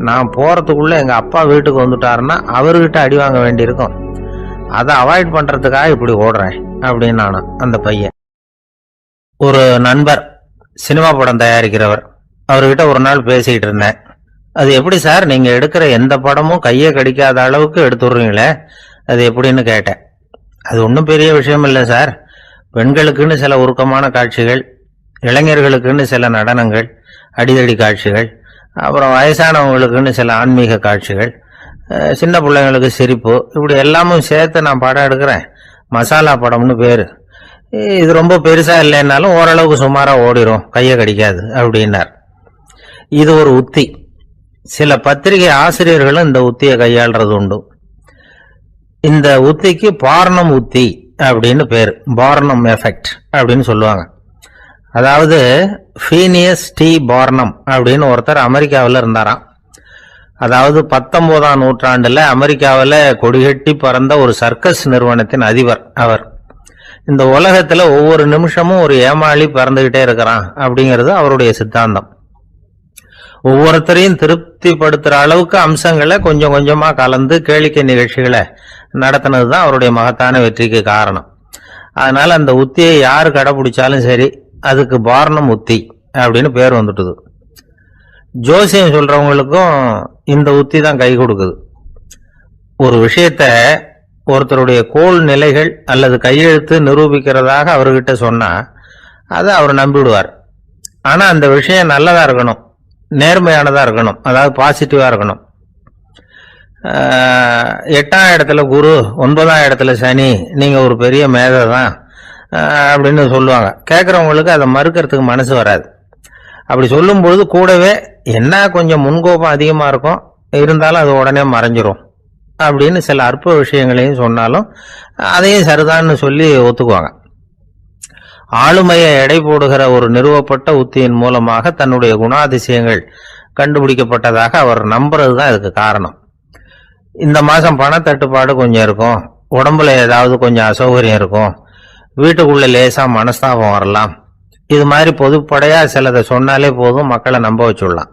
நான் போறதுக்குள்ள எங்க அப்பா வீட்டுக்கு வந்துட்டாருன்னா அவர்கிட்ட அடி வாங்க வேண்டியிருக்கும், அதை அவாய்ட் பண்றதுக்காக இப்படி ஓடுறேன் அப்படின்னு நானும். அந்த பையன் ஒரு நண்பர், சினிமா படம் தயாரிக்கிறவர், அவர்கிட்ட ஒரு நாள் பேசிக்கிட்டு இருந்தேன். அது எப்படி சார், நீங்க எடுக்கிற எந்த படமும் கையை கடிக்காத அளவுக்கு எடுத்துடுறீங்களே, அது எப்படின்னு கேட்டேன். அது ஒன்றும் பெரிய விஷயம் இல்லை சார், பெண்களுக்குன்னு சில உருக்கமான காட்சிகள், இளைஞர்களுக்குன்னு சில நடனங்கள், அடிதடி காட்சிகள், அப்புறம் வயசானவங்களுக்குன்னு சில ஆன்மீக காட்சிகள், சின்ன பிள்ளைங்களுக்கு சிரிப்பு, இப்படி எல்லாமும் சேர்த்து நான் படம் எடுக்கிறேன். மசாலா படம்னு பேரு. இது ரொம்ப பெருசா இல்லைன்னாலும் ஓரளவுக்கு சுமாரா ஓடிரும், கையை கடிக்காது அப்படின்னார். இது ஒரு உத்தி. சில பத்திரிகை ஆசிரியர்களும் இந்த உத்தியை கையாளுறது உண்டு. இந்த உத்திக்கு பார்னம் உத்தி அப்படின்னு பேரு, பார்னம் எஃபெக்ட் அப்படின்னு சொல்லுவாங்க. அதாவது ஃபீனியஸ் டி பார்னம் அப்படின்னு ஒருத்தர் அமெரிக்காவில் இருந்தாராம். அதாவது 19ஆம் நூற்றாண்டுல அமெரிக்காவில் கொடிகட்டி பறந்த ஒரு சர்க்கஸ் நிறுவனத்தின் அதிபர் அவர். இந்த உலகத்துல ஒவ்வொரு நிமிஷமும் ஒரு ஏமாளி பறந்துகிட்டே இருக்கிறான் அப்படிங்கிறது அவருடைய சித்தாந்தம். ஒவ்வொருத்தரையும் திருப்திப்படுத்துற அளவுக்கு அம்சங்களை கொஞ்சம் கொஞ்சமா கலந்து கேளிக்கை நிகழ்ச்சிகளை நடத்தினதுதான் அவருடைய மகத்தான வெற்றிக்கு காரணம். அதனால அந்த உத்தியை யாரு கடைபிடிச்சாலும் சரி, அதுக்கு பார்னம் உத்தி அப்படின்னு பேர் வந்துட்டுது. ஜோசியம் சொல்றவங்களுக்கும் இந்த உத்தி தான் கை கொடுக்குது. ஒரு விஷயத்த ஒருத்தருடைய கோள் நிலைகள் அல்லது கையெழுத்து நிரூபிக்கிறதாக அவர்கிட்ட சொன்னா அதை அவர் நம்பிவிடுவார். ஆனா அந்த விஷயம் நல்லதா இருக்கணும், நேர்மையானதா இருக்கணும், அதாவது பாசிட்டிவா இருக்கணும். 8ஆம் இடத்துல குரு, 9ஆம் இடத்துல சனி, நீங்க ஒரு பெரிய மேதை தான் அப்படின்னு சொல்லுவாங்க. கேட்கறவங்களுக்கு அதை மறுக்கிறதுக்கு மனசு வராது. அப்படி சொல்லும் பொழுது கூடவே என்ன கொஞ்சம் முன்கோபம் அதிகமா இருக்கும், இருந்தாலும் அது உடனே மறைஞ்சிரும் அப்படின்னு சில அற்ப விஷயங்களையும் சொன்னாலும் அதையும் சரிதான்னு சொல்லி ஒத்துக்குவாங்க. ஆளுமையை எடை போடுகிற ஒரு நிறுவப்பட்ட உத்தியின் மூலமாக தன்னுடைய குணாதிசயங்கள் கண்டுபிடிக்கப்பட்டதாக அவர் நம்புறது தான் இதுக்கு காரணம். இந்த மாசம் பணத்தட்டுப்பாடு கொஞ்சம் இருக்கும், உடம்புல ஏதாவது கொஞ்சம் அசௌகரியம் இருக்கும், வீட்டுக்குள்ள லேசா மனஸ்தாபம் வரலாம், இது மாதிரி பொதுப்படையா சிலதை சொன்னாலே போதும், மக்களை நம்ப வச்சுடலாம்.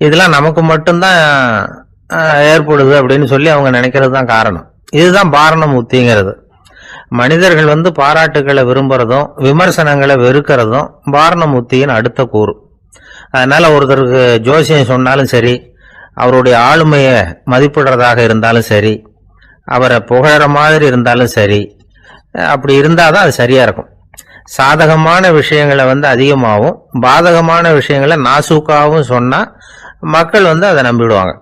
இதெல்லாம் நமக்கு மட்டும்தான் ஏற்படுது அப்படின்னு சொல்லி அவங்க நினைக்கிறது தான் காரணம். இதுதான் பார்னம் உத்திங்கிறது. மனிதர்கள் பாராட்டுகளை விரும்புறதும் விமர்சனங்களை வெறுக்கிறதும் பார்னம் உத்தியின் அடுத்த கூறு. அதனால ஒருத்தருக்கு ஜோசியம் சொன்னாலும் சரி, அவருடைய ஆளுமையை மதிப்பிடுறதாக இருந்தாலும் சரி, அவரை புகழற மாதிரி இருந்தாலும் சரி, அப்படி இருந்தாதான் அது சரியா இருக்கும். சாதகமான விஷயங்களை அதிகமாகவும் பாதகமான விஷயங்களை நாசூக்காவும் சொன்னா மக்கள் அதை நம்பிடுவாங்க.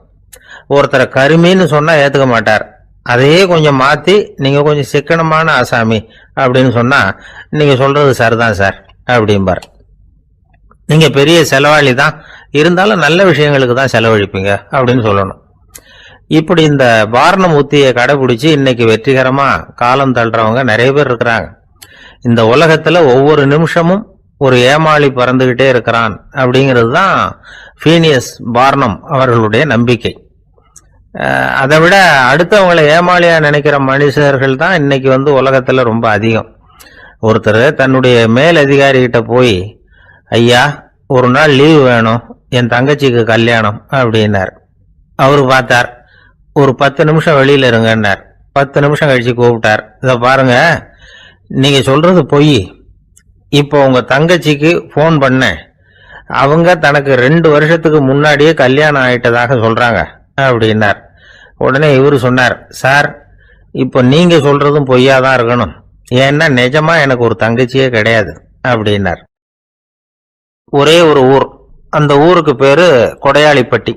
ஒருத்தரை கருமின்னு சொன்னா ஏத்துக்க மாட்டார். அதையே கொஞ்சம் மாத்தி நீங்க கொஞ்சம் சிக்கனமான ஆசாமி அப்படின்னு சொன்னா நீங்க சொல்றது சரிதான் சார் அப்படிம்பார். நீங்க பெரிய செலவாளி தான், இருந்தாலும் நல்ல விஷயங்களுக்கு தான் செலவழிப்பீங்க அப்படின்னு சொல்லணும். இப்படி இந்த பார்னம் உத்தியை கடைபிடிச்சு இன்னைக்கு வெற்றிகரமா காலம் தள்ளுறவங்க நிறைய பேர் இருக்கிறாங்க. இந்த உலகத்துல ஒவ்வொரு நிமிஷமும் ஒரு ஏமாளி பறந்துகிட்டே இருக்கிறான் அப்படிங்கிறது தான் ஃபீனியஸ் பார்னம் அவர்களுடைய நம்பிக்கை. அதை விட அடுத்தவங்களை ஏமாளியா நினைக்கிற மனுஷர்கள் தான் இன்னைக்கு உலகத்துல ரொம்ப அதிகம். ஒருத்தர் தன்னுடைய மேல் அதிகாரி கிட்ட போய், ஐயா ஒரு நாள் லீவு வேணும், என் தங்கச்சிக்கு கல்யாணம் அப்படின்னார். அவரு பார்த்தார், ஒரு 10 நிமிஷம் வெளியில இருங்கன்னார். 10 நிமிஷம் கழிச்சு கூப்பிட்டார், இதை பாருங்க நீங்க சொல்றது பொய், இப்போ உங்க தங்கச்சிக்கு போன் பண்ணேன், அவங்க தனக்கு 2 வருஷத்துக்கு முன்னாடியே கல்யாணம் ஆயிட்டதாக சொல்றாங்க அப்படின்னார். உடனே இவரு சொன்னார், சார் இப்போ நீங்க சொல்றதும் பொய்யாதான் இருக்கணும், ஏன்னா நிஜமா எனக்கு ஒரு தங்கச்சியே கிடையாது அப்படின்னார். ஒரே ஒரு ஊர், அந்த ஊருக்கு பேரு கொடையாளிப்பட்டி.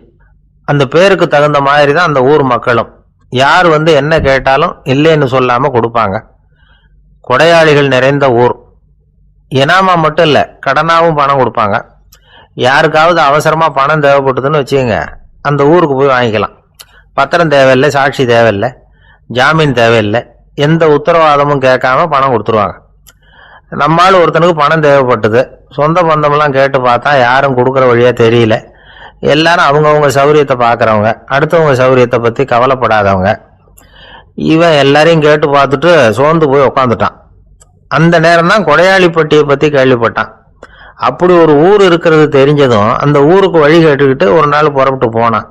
அந்த பேருக்கு தகுந்த மாதிரி தான் அந்த ஊர் மக்களும். யார் என்ன கேட்டாலும் இல்லைன்னு சொல்லாம கொடுப்பாங்க. கொடையாளிகள் நிறைந்த ஊர். இனாமா மட்டும் இல்ல, கடனாவும் பணம் கொடுப்பாங்க. யாருக்காவது அவசரமா பணம் தேவைப்பட்டதுன்னு வச்சுக்கோங்க, அந்த ஊருக்கு போய் வாங்கிக்கலாம். பத்திரம் தேவையில்லை, சாட்சி தேவையில்லை, ஜாமீன் தேவையில்லை, எந்த உத்தரவாதமும் கேட்காம பணம் கொடுத்துருவாங்க. நம்மால் ஒருத்தனுக்கு பணம் தேவைப்பட்டது, சொந்த பந்தமெல்லாம் கேட்டு பார்த்தா யாரும் கொடுக்குற வழியா தெரியல. எல்லாரும் அவங்கவுங்க சௌரியத்தை பார்க்கறவங்க, அடுத்தவங்க சௌரியத்தை பத்தி கவலைப்படாதவங்க. இவன் எல்லாரையும் கேட்டு பார்த்துட்டு சோர்ந்து போய் உக்காந்துட்டான். அந்த நேரம் தான் கொடையாளிப்பட்டியை பத்தி கேள்விப்பட்டான். அப்படி ஒரு ஊர் இருக்கிறது தெரிஞ்சதும் அந்த ஊருக்கு வழி கேட்டுக்கிட்டு ஒரு நாள் புறப்பட்டு போனான்.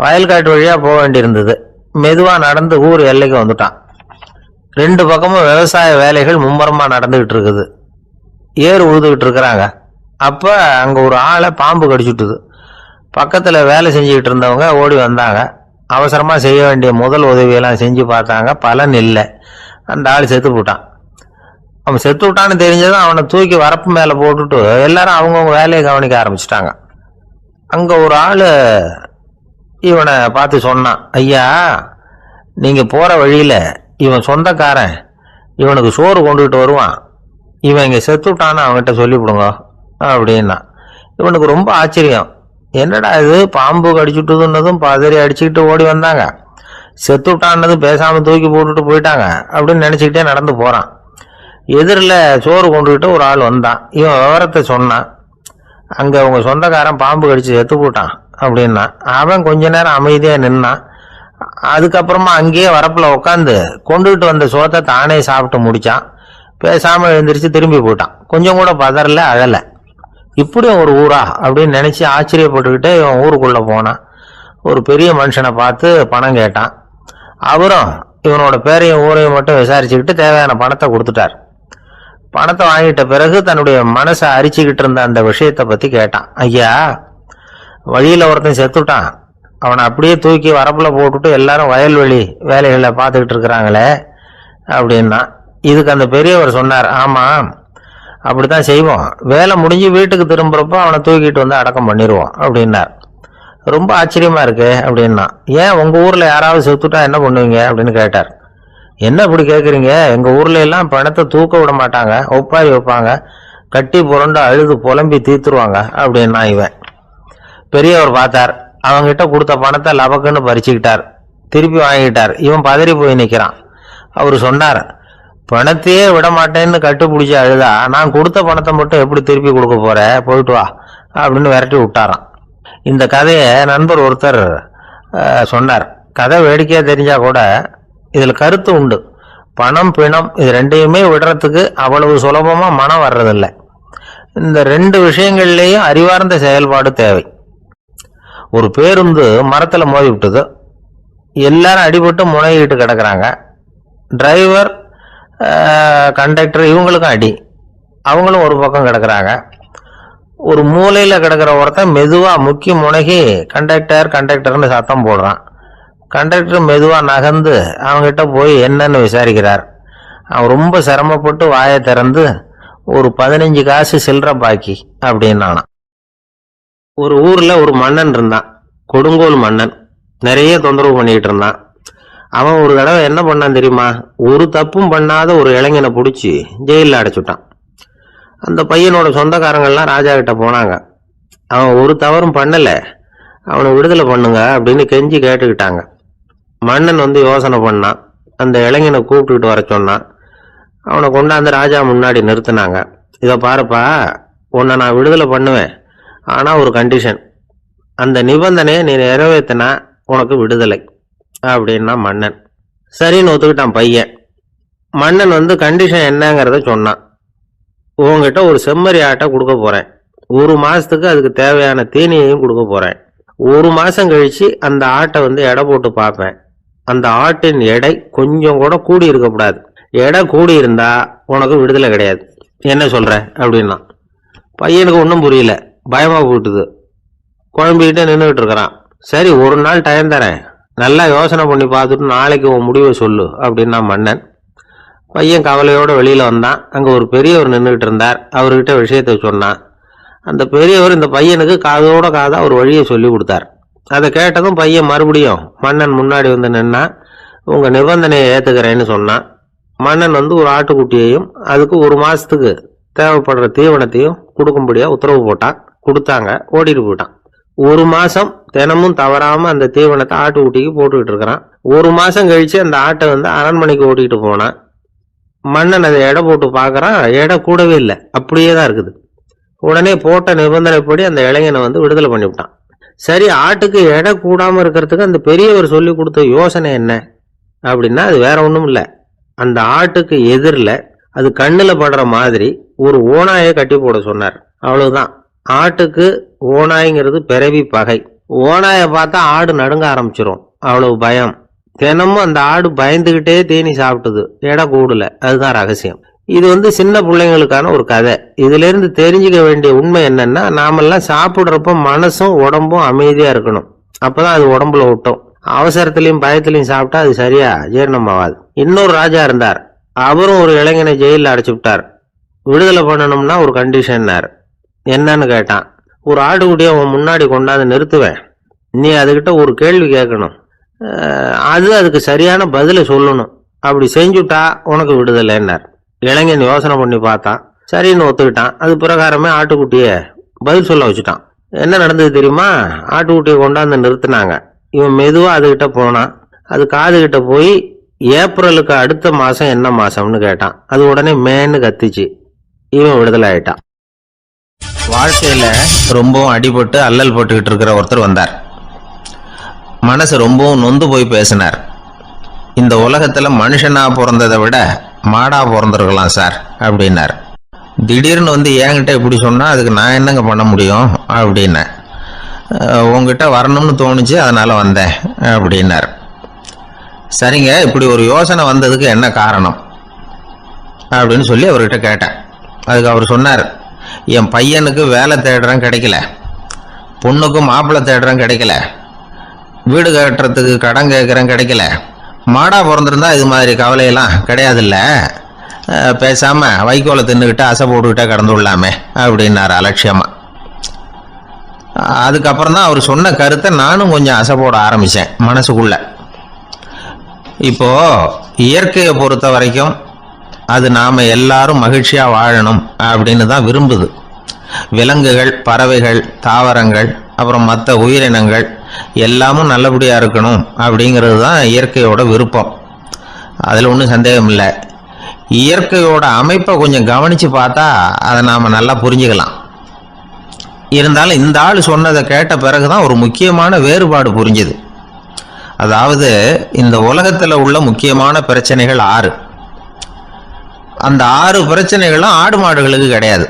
வயல்காட்டு வழியா போக வேண்டியிருந்தது. மெதுவா நடந்து ஊர் எல்லைக்கு வந்துட்டான். 2 பக்கமும் விவசாய வேலைகள் மும்முரமா நடந்துகிட்டு இருக்குது. ஏறு உழுதுகிட்டு இருக்கிறாங்க. அப்ப அங்க ஒரு ஆளை பாம்பு கடிச்சுட்டுது. பக்கத்துல வேலை செஞ்சுக்கிட்டு இருந்தவங்க ஓடி வந்தாங்க. அவசரமா செய்ய வேண்டிய முதல் உதவியெல்லாம் செஞ்சு பார்த்தாங்க, பலன் இல்லை. அந்த ஆள் செத்து போட்டான். அவன் செத்து விட்டான்னு தெரிஞ்சதும் அவனை தூக்கி வரப்பு மேல போட்டுட்டு எல்லாரும் அவங்கவுங்க வேலையை கவனிக்க ஆரம்பிச்சுட்டாங்க. அங்க ஒரு ஆளு இவனை பார்த்து சொன்னான், ஐயா நீங்க போற வழியில இவன் சொந்தக்காரன், இவனுக்கு சோறு கொண்டுகிட்டு வருவான், இவன் இங்க செத்து விட்டான்னு அவன்கிட்ட சொல்லிவிடுங்க அப்படின்னா. இவனுக்கு ரொம்ப ஆச்சரியம், என்னடா இது பாம்பு கடிச்சுட்டுதுன்னதும் பதறி அடிச்சுக்கிட்டு ஓடி வந்தாங்க, செத்து விட்டான்னதும் பேசாம தூக்கி போட்டுட்டு போயிட்டாங்க அப்படின்னு நினைச்சுக்கிட்டே நடந்து போறான். எதிரில் சோறு கொண்டுகிட்டு ஒரு ஆள் வந்தான். இவன் விவரத்தை சொன்னான். அங்கே உங்க சொந்தக்காரன் பாம்பு கடிச்சு செத்து போட்டான் அப்படின்னா. அவன் கொஞ்ச நேரம் அமைதியாக நின்னான். அதுக்கப்புறமா அங்கேயே வரப்பில் உட்காந்து கொண்டுகிட்டு வந்த சோத்தை தானே சாப்பிட்டு முடிச்சான். பேசாமல் எழுந்திரிச்சு திரும்பி போயிட்டான். கொஞ்சம் கூட பதறல, அழலை. இப்படியும் ஒரு ஊரா அப்படின்னு நினைச்சு ஆச்சரியப்பட்டுக்கிட்டே இவன் ஊருக்குள்ள போனான். ஒரு பெரிய மனுஷனை பார்த்து பணம் கேட்டான். அவரும் இவனோட பேரையும் ஊரையும் மட்டும் விசாரிச்சுக்கிட்டு தேவையான பணத்தை கொடுத்துட்டார். பணத்தை வாங்கிட்ட பிறகு தன்னுடைய மனசை அரிச்சுக்கிட்டு இருந்த அந்த விஷயத்தை பத்தி கேட்டான். ஐயா, வழியில ஒருத்தன் செத்துட்டான், அவனை அப்படியே தூக்கி வரப்புல போட்டுட்டு எல்லாரும் வயல்வெளி வேலைகளை பார்த்துக்கிட்டு இருக்கிறாங்களே அப்படின்னா. இதுக்கு அந்த பெரியவர் சொன்னார், ஆமா அப்படித்தான் செய்வோம், வேலை முடிஞ்சு வீட்டுக்கு திரும்புறப்போ அவனை தூக்கிட்டு வந்து அடக்கம் பண்ணிடுவோம் அப்படின்னார். ரொம்ப ஆச்சரியமா இருக்கு அப்படின்னா. ஏன் உங்க ஊர்ல யாராவது செத்துட்டா என்ன பண்ணுவீங்க அப்படின்னு கேட்டார். என்ன இப்படி கேட்குறீங்க, எங்க ஊர்ல எல்லாம் பணத்தை தூக்க விட மாட்டாங்க, ஒப்பாரி வைப்பாங்க, கட்டி புரண்டு அழுது புலம்பி தீத்துருவாங்க அப்படின்னா. இவன் பெரியவர் பார்த்தார். அவங்கிட்ட கொடுத்த பணத்தை லபக்குன்னு பறிச்சுக்கிட்டார். திருப்பி வாங்கிட்டார். இவன் பதறி போய் நிற்கிறான். அவரு சொன்னார், பணத்தையே விட மாட்டேன்னு கட்டுப்பிடிச்சி அழுதா நான் கொடுத்த பணத்தை மட்டும் எப்படி திருப்பி கொடுக்க போற, போயிட்டு வா அப்படின்னு விரட்டி விட்டாராம். இந்த கதையை நண்பர் ஒருத்தர் சொன்னார். கதை வேடிக்கையா தெரிஞ்சா கூட இதுல கருத்து உண்டு. பணம் பிணம் இது ரெண்டையுமே விடுறதுக்கு அவ்வளவு சுலபமா மனம் வர்றதில்லை. இந்த ரெண்டு விஷயங்கள்லேயும் அறிவார்ந்த செயல்பாடு தேவை. ஒரு பேருந்து மரத்துல மோதி விட்டது. எல்லாரும் அடிபட்டு முனைகிட்டு கிடக்குறாங்க. டிரைவர், கண்டக்டர் இவங்களுக்கும் அடி. அவங்களும் ஒரு பக்கம் கிடக்குறாங்க. ஒரு மூலையில கிடக்கிற ஒருத்தன் மெதுவா முக்கி முனகி கண்டக்டர்னு சத்தம் போடுறான். கண்டக்டர் மெதுவா நகர்ந்து அவங்கிட்ட போய் என்னன்னு விசாரிக்கிறார். அவன் ரொம்ப சிரமப்பட்டு வாயை திறந்து ஒரு 15 காசு சில்லற பாக்கி அப்படின்னானான். ஒரு ஊர்ல ஒரு மன்னன் இருந்தான், கொடுங்கோல் மன்னன். நிறைய தொந்தரவு பண்ணிட்டு இருந்தான். அவன் ஒரு தடவை என்ன பண்ணான் தெரியுமா? ஒரு தப்பும் பண்ணாத ஒரு இளைஞனை பிடிச்சி ஜெயிலில் அடைச்சுட்டான். அந்த பையனோட சொந்தக்காரங்கள்லாம் ராஜா கிட்ட போனாங்க. அவன் ஒரு தவறும் பண்ணல, அவனை விடுதலை பண்ணுங்க அப்படின்னு கெஞ்சி கேட்டுக்கிட்டாங்க. மன்னன் வந்து யோசனை பண்ணான். அந்த இளைஞனை கூப்பிட்டுக்கிட்டு வர சொன்னான். அவனை கொண்டாந்து ராஜா முன்னாடி நிறுத்தினாங்க. இதை பாருப்பா, உன்னை நான் விடுதலை பண்ணுவேன், ஆனா ஒரு கண்டிஷன். அந்த நிபந்தனையை நீ நிறைவேற்றினா உனக்கு விடுதலை அப்படின்னா மன்னன். சரின்னு ஒத்துக்கிட்டான் பையன். மன்னன் வந்து கண்டிஷன் என்னங்கிறத சொன்னான். உங்ககிட்ட ஒரு செம்மறி ஆட்டை கொடுக்க போறேன், 1 மாசத்துக்கு அதுக்கு தேவையான தீனியையும் கொடுக்க போறேன். 1 மாசம் கழிச்சு அந்த ஆட்டை வந்து எடை போட்டு பார்ப்பேன். அந்த ஆட்டின் எடை கொஞ்சம் கூட கூடி இருக்கக்கூடாது. எடை கூடி இருந்தா உனக்கு விடுதலை கிடையாது. என்ன சொல்ற அப்படின்னா. பையனுக்கு ஒன்றும் புரியல, பயமா போட்டுது. குழம்பிக்கிட்டே நின்றுகிட்டு இருக்கிறான். சரி, ஒரு நாள் டைம் தரேன், நல்லா யோசனை பண்ணி பார்த்துட்டு நாளைக்கு உன் முடிவை சொல்லு அப்படின்னா மன்னன். பையன் கவலையோட வெளியில வந்தான். அங்க ஒரு பெரியவர் நின்றுகிட்டு இருந்தார். அவர்கிட்ட விஷயத்தை சொன்னான். அந்த பெரியவர் இந்த பையனுக்கு காதோட காதா ஒரு வழியை சொல்லி கொடுத்தார். அதை கேட்டதும் பையன் மறுபடியும் மன்னன் முன்னாடி வந்து நின்னா. உங்க நிபந்தனையை ஏத்துக்கிறேன்னு சொன்னான். மன்னன் வந்து ஒரு ஆட்டுக்குட்டியையும் அதுக்கு 1 மாசத்துக்கு தேவைப்படுற தீவனத்தையும் கொடுக்கும்படியா உத்தரவு போட்டான். கொடுத்தாங்க, ஓடிட்டு போயிட்டான். 1 மாசம் தினமும் தவறாம அந்த தீவனத்தை ஆட்டுக்குட்டிக்கு போட்டுக்கிட்டு இருக்கிறான். 1 மாசம் கழிச்சு அந்த ஆட்டை வந்து அரண்மனைக்கு ஓட்டிக்கிட்டு போனான். மன்னன் அதை எடை போட்டு பார்க்கறான். எடை கூடவே இல்லை, அப்படியே தான் இருக்குது. உடனே போட்ட நிபந்தனைப்படி அந்த இளைஞனை வந்து விடுதலை பண்ணிவிட்டான். சரி, ஆட்டுக்கு எடை கூடாம இருக்கிறதுக்கு அந்த பெரியவர் சொல்லி கொடுத்த யோசனை என்ன அப்படின்னா, அது வேற ஒண்ணும் இல்லை. அந்த ஆட்டுக்கு எதிரில் அது கண்ணுல படுற மாதிரி ஒரு ஓநாயை கட்டி போட சொன்னார். அவ்வளவுதான். ஆட்டுக்கு ஓநாய்ங்கிறது பிறவி பகை. ஓநாயை பார்த்தா ஆடு நடுங்க ஆரம்பிச்சிரும், அவ்வளவு பயம். தினமும் அந்த ஆடு பயந்துகிட்டே தேனி சாப்பிட்டது, எடை கூடல. அதுதான் ரகசியம். இது வந்து சின்ன பிள்ளைங்களுக்கான ஒரு கதை. இதுல இருந்து தெரிஞ்சுக்க வேண்டிய உண்மை என்னன்னா, நாமெல்லாம் சாப்பிடுறப்ப மனசும் உடம்பும் அமைதியா இருக்கணும். அப்பதான் அது உடம்புல விட்டும். அவசரத்திலையும் பயத்திலையும் சாப்பிட்டா அது சரியா ஜீரணம் ஆகாது. இன்னொரு ராஜா இருந்தார். அவரும் ஒரு இளைஞனை ஜெயிலில் அடைச்சு விட்டார். விடுதலை பண்ணணும்னா ஒரு கண்டிஷன்னார். என்னன்னு கேட்டான். ஒரு ஆட்டுக்குட்டியை உன் முன்னாடி கொண்டாந்து நிறுத்துவேன், நீ அதுகிட்ட ஒரு கேள்வி கேட்கணும், அதுக்கு சரியான பதிலை சொல்லணும். அப்படி செஞ்சுட்டா உனக்கு விடுதலைன்னார். இளைஞன் யோசனை பண்ணி பார்த்தான். சரின்னு ஒத்துக்கிட்டான். அது பிரகாரமே ஆட்டுக்குட்டிய பதில் சொல்ல வச்சுட்டான். என்ன நடந்தது தெரியுமா? ஆட்டுக்குட்டியை கொண்டாந்து நிறுத்தினாங்க. இவன் மெதுவா அதுகிட்ட போனான். அது காது கிட்ட போய் ஏப்ரலுக்கு அடுத்த மாசம் என்ன மாசம்னு கேட்டான். அது உடனே மேன்னு கத்திச்சு. இவன் விடுதலை ஆயிட்டான். வாழ்க்கையில ரொம்பவும் அடிபட்டு அல்லல் போட்டுக்கிட்டு இருக்கிற ஒருத்தர் வந்தார். மனசு ரொம்பவும் நொந்து போய் பேசினார். இந்த உலகத்துல மனுஷனா பிறந்ததை விட மாடா பிறந்திருக்கலாம் சார் அப்படின்னார். திடீர்னு வந்து என்கிட்ட இப்படி சொன்னா அதுக்கு நான் என்னங்க பண்ண முடியும் அப்படின்னேன். உங்ககிட்ட வரணும்னு தோணுச்சு, அதனால வந்தேன் அப்படின்னார். சரிங்க, இப்படி ஒரு யோசனை வந்ததுக்கு என்ன காரணம் அப்படின்னு சொல்லி அவர்கிட்ட கேட்டேன். அதுக்கு அவர் சொன்னார், என் பையனுக்கு வேலை தேடுறேன் கிடைக்கல, பொண்ணுக்கும் மாப்பிள்ளை தேடுறேன் கிடைக்கல, வீடு கட்டுறதுக்கு கடன் கேட்குறேன் கிடைக்கல, மாடா பிறந்திருந்தா இது மாதிரி கவலையெல்லாம் கிடையாதுல்ல, பேசாம வைக்கோலை தின்னுக்கிட்டு அசை போட்டுக்கிட்டே கடந்து விடலாமே அப்படின்னாரு அலட்சியமா. அதுக்கப்புறம் தான் அவர் சொன்ன கருத்தை நானும் கொஞ்சம் அசை போட ஆரம்பிச்சேன் மனசுக்குள்ள. இப்போ இயற்கையை பொறுத்த வரைக்கும் அது நாம எல்லாரும் மகிழ்ச்சியா வாழணும் அப்படின்னு தான் விரும்புது. விலங்குகள், பறவைகள், தாவரங்கள், அப்புறம் மற்ற உயிரினங்கள் எல்லாமும் நல்லபடியா இருக்கணும் அப்படிங்கிறது தான் இயற்கையோட விருப்பம். அதுல ஒன்றும் சந்தேகம் இல்லை. இயற்கையோட அமைப்பை கொஞ்சம் கவனிச்சு பார்த்தா அதை நாம நல்லா புரிஞ்சுக்கலாம். இருந்தாலும் இந்த ஆள் சொன்னதை கேட்ட பிறகுதான் ஒரு முக்கியமான வேறுபாடு புரிஞ்சுது. அதாவது இந்த உலகத்துல உள்ள முக்கியமான பிரச்சனைகள் 6. அந்த 6 பிரச்சனைகளும் ஆடு மாடுகளுக்கு கிடையாது,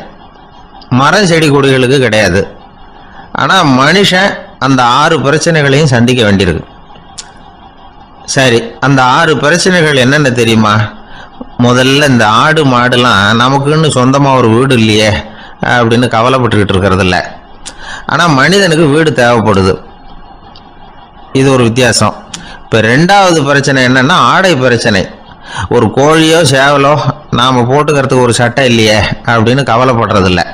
மரம் செடி கொடிகளுக்கு கிடையாது. ஆனா மனுஷன் அந்த 6 பிரச்சனைகளையும் சந்திக்க வேண்டியிருக்கு. சரி, அந்த 6 பிரச்சனைகள் என்னென்ன தெரியுமா? முதல்ல இந்த ஆடு மாடுலாம் நமக்குன்னு சொந்தமா ஒரு வீடு இல்லையே அப்படின்னு கவலைப்பட்டுக்கிட்டு இருக்கிறது இல்லை. ஆனா மனிதனுக்கு வீடு தேவைப்படுது. இது ஒரு வித்தியாசம். இப்ப 2வது பிரச்சனை என்னன்னா ஆடை பிரச்சனை. ஒரு கோழியோ சேவலோ நாம போட்டுக்கிறதுக்கு ஒரு சட்டை இல்லையே அப்படின்னு கவலைப்படுறது இல்லை.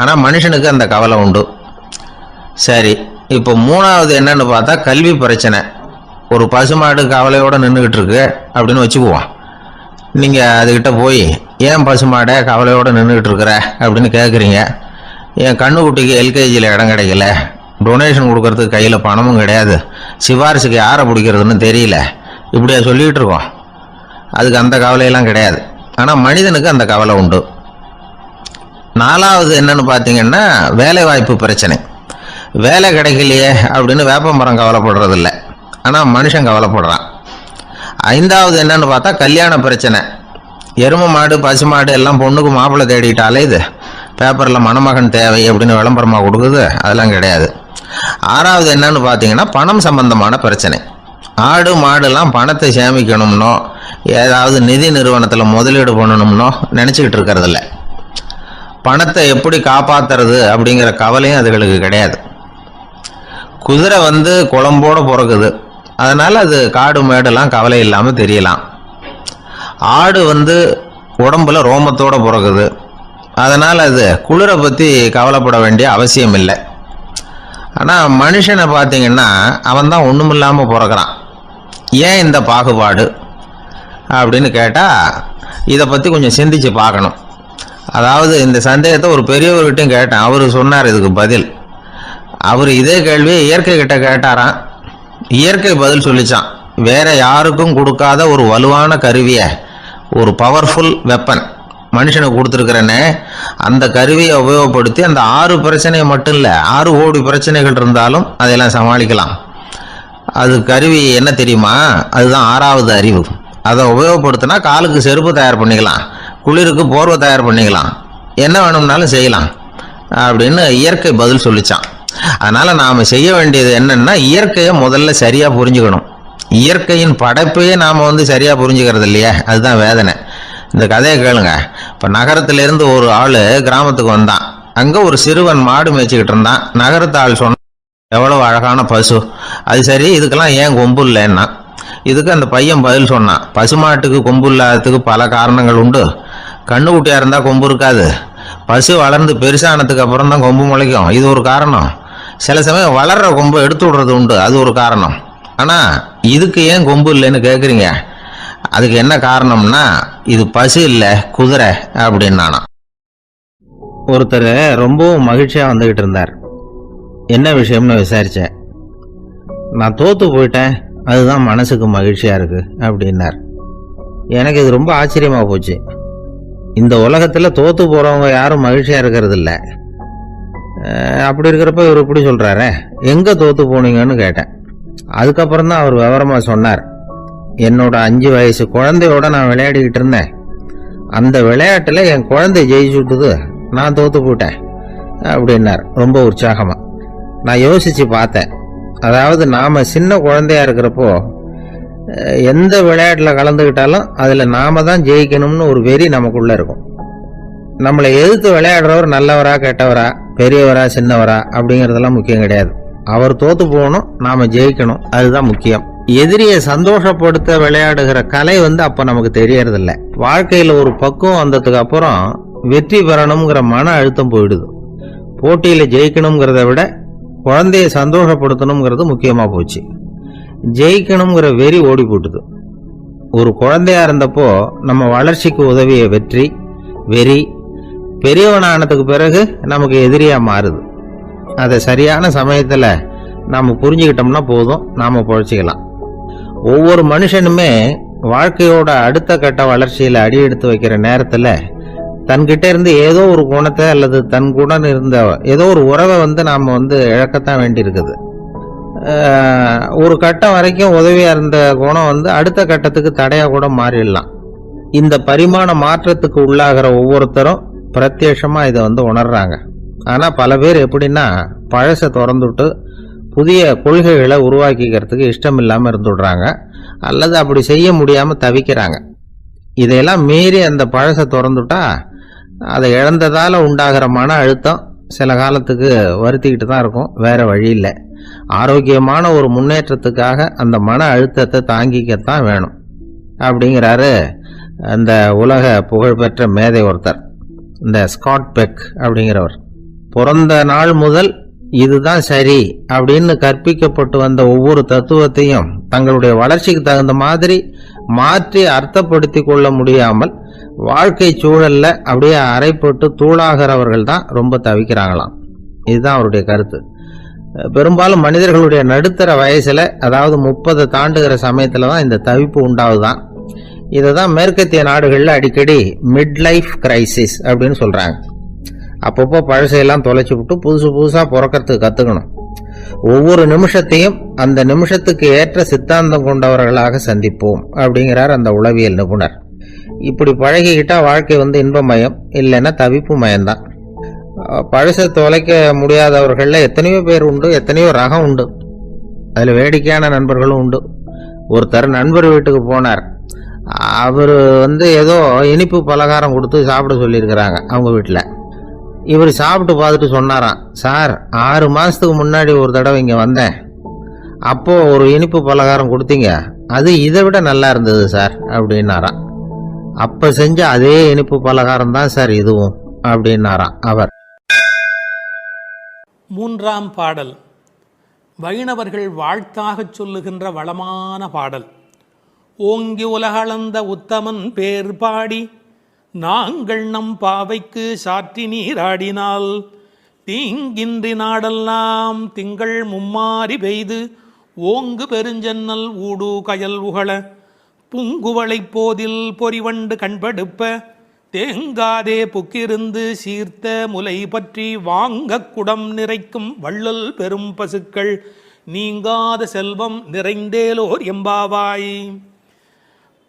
ஆனா மனுஷனுக்கு அந்த கவலை உண்டு. சரி, இப்போ 3வது என்னன்னு பார்த்தா கல்வி பிரச்சனை. ஒரு பசுமாடு கவலையோட நின்றுகிட்டு இருக்கு அப்படின்னு வச்சுக்குவோம். நீங்க அதுகிட்ட போய் ஏன் பசுமாடை கவலையோட நின்றுகிட்டு இருக்கிற அப்படின்னு கேட்குறீங்க. என் கண்ணுக்குட்டிக்கு எல்கேஜியில் இடம் கிடைக்கல, டொனேஷன் கொடுக்கறதுக்கு கையில் பணமும் கிடையாது, சிபாரிசுக்கு யாரை பிடிக்கிறதுன்னு தெரியல, இப்படியா சொல்லிகிட்டு இருக்கோம். அதுக்கு அந்த கவலையெல்லாம் கிடையாது. ஆனால் மனிதனுக்கு அந்த கவலை உண்டு. 4வது என்னன்னு பார்த்தீங்கன்னா வேலை வாய்ப்பு பிரச்சனை. வேலை கிடைக்கலையே அப்படின்னு வேப்ப மரம் கவலைப்படுறதில்ல, ஆனால் மனுஷன் கவலைப்படுறான். 5வது என்னன்னு பார்த்தா கல்யாண பிரச்சனை. எருமை மாடு பசுமாடு எல்லாம் பொண்ணுக்கு மாப்பிள்ளை தேடிட்டாலே இது பேப்பரில் மணமகன் தேவை அப்படின்னு விளம்பரமாக கொடுக்குது, அதெல்லாம் கிடையாது. 6வது என்னன்னு பார்த்தீங்கன்னா பணம் சம்பந்தமான பிரச்சனை. ஆடு மாடுலாம் பணத்தை சேமிக்கணும்னோ ஏதாவது நிதி நிறுவனத்தில் முதலீடு பண்ணணும்னோ நினச்சிக்கிட்டு இருக்கிறதில்ல. பணத்தை எப்படி காப்பாற்றுறது அப்படிங்கிற கவலையும் அதுகளுக்கு கிடையாது. குதிரை வந்து குளம்போட பிறகுது, அதனால அது காடு மேடெல்லாம் கவலை இல்லாமல் தெரியலாம். ஆடு வந்து உடம்புல ரோமத்தோட பிறகுது, அதனால் அது குளிரை பற்றி கவலைப்பட வேண்டிய அவசியம் இல்லை. ஆனால் மனுஷனை பார்த்தீங்கன்னா அவன் தான் ஒன்றும் இல்லாமல் பிறக்கிறான். ஏன் இந்த பாகுபாடு அப்படின்னு கேட்டால் இதை பற்றி கொஞ்சம் சிந்திச்சு பார்க்கணும். அதாவது இந்த சந்தேகத்தை ஒரு பெரியவர்கிட்டையும் கேட்டேன். அவர் சொன்னார் இதுக்கு பதில். அவர் இதே கேள்வியை இயற்கை கிட்ட கேட்டாராம். இயற்கை பதில் சொல்லிச்சான், வேற யாருக்கும் கொடுக்காத ஒரு வலுவான கருவியை, ஒரு பவர்ஃபுல் வெப்பன் மனுஷனுக்கு கொடுத்துருக்கிறேன்னு, அந்த கருவியை உபயோகப்படுத்தி அந்த 6 பிரச்சனையை மட்டும் இல்லை 6 கோடி பிரச்சனைகள் இருந்தாலும் அதையெல்லாம் சமாளிக்கலாம். அது கருவி என்ன தெரியுமா? அதுதான் 6வது அறிவு. அதை உபயோகப்படுத்தினா காலுக்கு செருப்பு தயார் பண்ணிக்கலாம், குளிருக்கு போர்வை தயார் பண்ணிக்கலாம், என்ன வேணும்னாலும் செய்யலாம் அப்படின்னு இயற்கை பதில் சொல்லிச்சான். அதனால நாம செய்ய வேண்டியது என்னன்னா இயற்கையை முதல்ல சரியா புரிஞ்சுக்கணும். இயற்கையின் படைப்பையே நாம வந்து சரியா புரிஞ்சுக்கிறது இல்லையா, அதுதான் வேதனை. இந்த கதையை கேளுங்க. இப்ப நகரத்திலிருந்து ஒரு ஆளு கிராமத்துக்கு வந்தான். அங்க ஒரு சிறுவன் மாடு மேய்ச்சிக்கிட்டு இருந்தான். நகரத்து ஆள் சொன்ன, எவ்வளவு அழகான பசு, அது சரி இதுக்கெல்லாம் ஏன் கொம்பு இல்லைன்னா. இதுக்கு அந்த பையன் பதில் சொன்னான், பசுமாட்டுக்கு கொம்பு இல்லாததுக்கு பல காரணங்கள் உண்டு. கண்ணுக்குட்டியா இருந்தா கொம்பு இருக்காது, பசு வளர்ந்து பெருசானதுக்கு அப்புறம் தான் கொம்பு முளைக்கும், இது ஒரு காரணம். சில சமயம் வளர்ற கொம்பை எடுத்து விடுறது உண்டு, அது ஒரு காரணம். ஆனா இதுக்கு ஏன் கொம்பு இல்லைன்னு கேக்குறீங்க, அதுக்கு என்ன காரணம்னா இது பசு இல்ல குதிரை அப்படின்னானா. ஒருத்தர் ரொம்பவும் மகிழ்ச்சியா வந்துகிட்டு இருந்தார். என்ன விஷயம்னு விசாரிச்சேன். நான் தோத்து போயிட்டேன் அதுதான் மனசுக்கு மகிழ்ச்சியாக இருக்குது அப்படின்னார். எனக்கு இது ரொம்ப ஆச்சரியமாக போச்சு. இந்த உலகத்தில் தோற்று போகிறவங்க யாரும் மகிழ்ச்சியாக இருக்கிறது இல்லை. அப்படி இருக்கிறப்ப இவர் இப்படி சொல்கிறாரே, எங்கே தோற்று போனீங்கன்னு கேட்டேன். அதுக்கப்புறம் தான் அவர் விவரமாக சொன்னார். என்னோட 5 வயசு குழந்தையோட நான் விளையாடிக்கிட்டு இருந்தேன். அந்த விளையாட்டில் என் குழந்தை ஜெயிச்சுட்டுது, நான் தோற்று போட்டேன் அப்படின்னார் ரொம்ப உற்சாகமாக. நான் யோசித்து பார்த்தேன். அதாவது நாம் சின்ன குழந்தையா இருக்கிறப்போ எந்த விளையாட்டில் கலந்துக்கிட்டாலும் அதில் நாம தான் ஜெயிக்கணும்னு ஒரு வெறி நமக்குள்ளே இருக்கும். நம்மளை எதிர்த்து விளையாடுறவர் நல்லவரா கெட்டவரா, பெரியவரா சின்னவரா அப்படிங்கிறதெல்லாம் முக்கியம் கிடையாது. அவர் தோற்று போகணும், நாம் ஜெயிக்கணும், அதுதான் முக்கியம். எதிரியை சந்தோஷப்படுத்த விளையாடுகிற கலை அப்போ நமக்கு தெரியறதில்ல. வாழ்க்கையில் ஒரு பக்குவம் வந்ததுக்கு அப்புறம் வெற்றி பெறணுங்கிற மன அழுத்தம் போயிடுது. போட்டியில் ஜெயிக்கணுங்கிறத விட குழந்தைய சந்தோஷப்படுத்தணுங்கிறது முக்கியமாக போச்சு. ஜெயிக்கணுங்கிற வெறி ஓடி போட்டுது. ஒரு குழந்தையா இருந்தப்போ நம்ம வளர்ச்சிக்கு உதவிய வெறி பெரியவனானதுக்கு பிறகு நமக்கு எதிரியாக மாறுது. அதை சரியான சமயத்தில் நாம் புரிஞ்சுக்கிட்டோம்னா போதும், நாம் பொழைச்சிக்கலாம். ஒவ்வொரு மனுஷனுமே வாழ்க்கையோட அடுத்த கட்ட வளர்ச்சியில் அடி எடுத்து வைக்கிற நேரத்தில் தன்கிட்ட இருந்து ஏதோ ஒரு குணத்தை அல்லது தன் குணம் இருந்த ஏதோ ஒரு உறவை நாம் இழக்கத்தான் வேண்டியிருக்குது. ஒரு கட்டம் வரைக்கும் உதவியாக இருந்த குணம் அடுத்த கட்டத்துக்கு தடையாக கூட மாறிடலாம். இந்த பரிமாண மாற்றத்துக்கு உள்ளாகிற ஒவ்வொருத்தரும் பிரத்யட்சமாக இதை உணர்றாங்க. ஆனால் பல பேர் எப்படின்னா பழசை திறந்துவிட்டு புதிய கொள்கைகளை உருவாக்கிக்கிறதுக்கு இஷ்டம் இல்லாமல் இருந்துடுறாங்க, அல்லது அப்படி செய்ய முடியாமல் தவிக்கிறாங்க. இதையெல்லாம் மீறி அந்த பழசை திறந்துட்டா அதை இழந்ததால் உண்டாகிற மன அழுத்தம் சில காலத்துக்கு வருத்திக்கிட்டு தான் இருக்கும், வேற வழி இல்லை. ஆரோக்கியமான ஒரு முன்னேற்றத்துக்காக அந்த மன அழுத்தத்தை தாங்கிக்கத்தான் வேணும் அப்படிங்கிறாரு அந்த உலக புகழ்பெற்ற மேதை ஒருத்தர், இந்த ஸ்காட் பெக் அப்படிங்கிறவர். பிறந்த நாள் முதல் இதுதான் சரி அப்படின்னு கற்பிக்கப்பட்டு வந்த ஒவ்வொரு தத்துவத்தையும் தங்களுடைய வளர்ச்சிக்கு தகுந்த மாதிரி மாற்றி அர்த்தப்படுத்தி கொள்ள முடியாமல் வாழ்க்கை சூழல்ல அப்படியே அரைப்பட்டு தூளாகிறவர்கள் தான் ரொம்ப தவிக்கிறாங்களாம். இதுதான் அவருடைய கருத்து. பெரும்பாலும் மனிதர்களுடைய நடுத்தர வயசுல, அதாவது 30 தாண்டுகிற சமயத்துல தான் இந்த தவிப்பு உண்டாகுதான். இதை தான் மேற்கத்திய நாடுகளில் அடிக்கடி மிட் லைஃப் கிரைசிஸ் அப்படின்னு சொல்றாங்க. அப்பப்போ பழசையெல்லாம் தொலைச்சி விட்டு புதுசாக பிறக்கிறதுக்கு கற்றுக்கணும். ஒவ்வொரு நிமிஷத்தையும் அந்த நிமிஷத்துக்கு ஏற்ற சித்தாந்தம் கொண்டவர்களாக சந்திப்போம் அப்படிங்கிறார் அந்த உளவியல் நிபுணர். இப்படி பழகிக்கிட்டா வாழ்க்கை இன்பமயம், இல்லைன்னா தவிப்பு மயம்தான். பழசை தொலைக்க முடியாதவர்களில் எத்தனையோ பேர் உண்டு, எத்தனையோ ரகம் உண்டு. அதில் வேடிக்கையான நண்பர்களும் உண்டு. ஒருத்தர் நண்பர் வீட்டுக்கு போனார். அவர் ஏதோ இனிப்பு பலகாரம் கொடுத்து சாப்பிட சொல்லியிருக்கிறாங்க அவங்க வீட்டில். இவர் சாப்பிட்டு பார்த்துட்டு சொன்னாராம், சார் 6 மாதத்துக்கு முன்னாடி ஒரு தடவை இங்கே வந்தேன், அப்போது ஒரு இனிப்பு பலகாரம் கொடுத்தீங்க, அது இதை விட நல்லா இருந்தது சார் அப்படின்னாராம். அப்போ செஞ்ச அதே இனிப்பு பலகாரம் தான் சார் இதுவும் அப்படின்னாராம் அவர். 3ஆம் பாடல் வைணவர்கள் வாழ்த்தாக சொல்லுகின்ற வளமான பாடல். ஓங்கி உலகளந்த உத்தமன் பேர் பாடி நாங்கள் நம் பாவைக்கு சாற்றி நீராடினால் தீங்கின்றி நாடெல்லாம் திங்கள் மும்மாறி பெய்து ஓங்கு பெருஞ்சன்னல் ஊடு கயல் உகள புங்குவளை போதில் பொறிவண்டு கண்படுப்ப தேங்காதே புக்கிருந்து சீர்த்த முலை பற்றி வாங்க குடம் நிறைக்கும் வள்ளல் பெரும் பசுக்கள் நீங்காத செல்வம் நிறைந்தேலோர் எம்பாவாய்.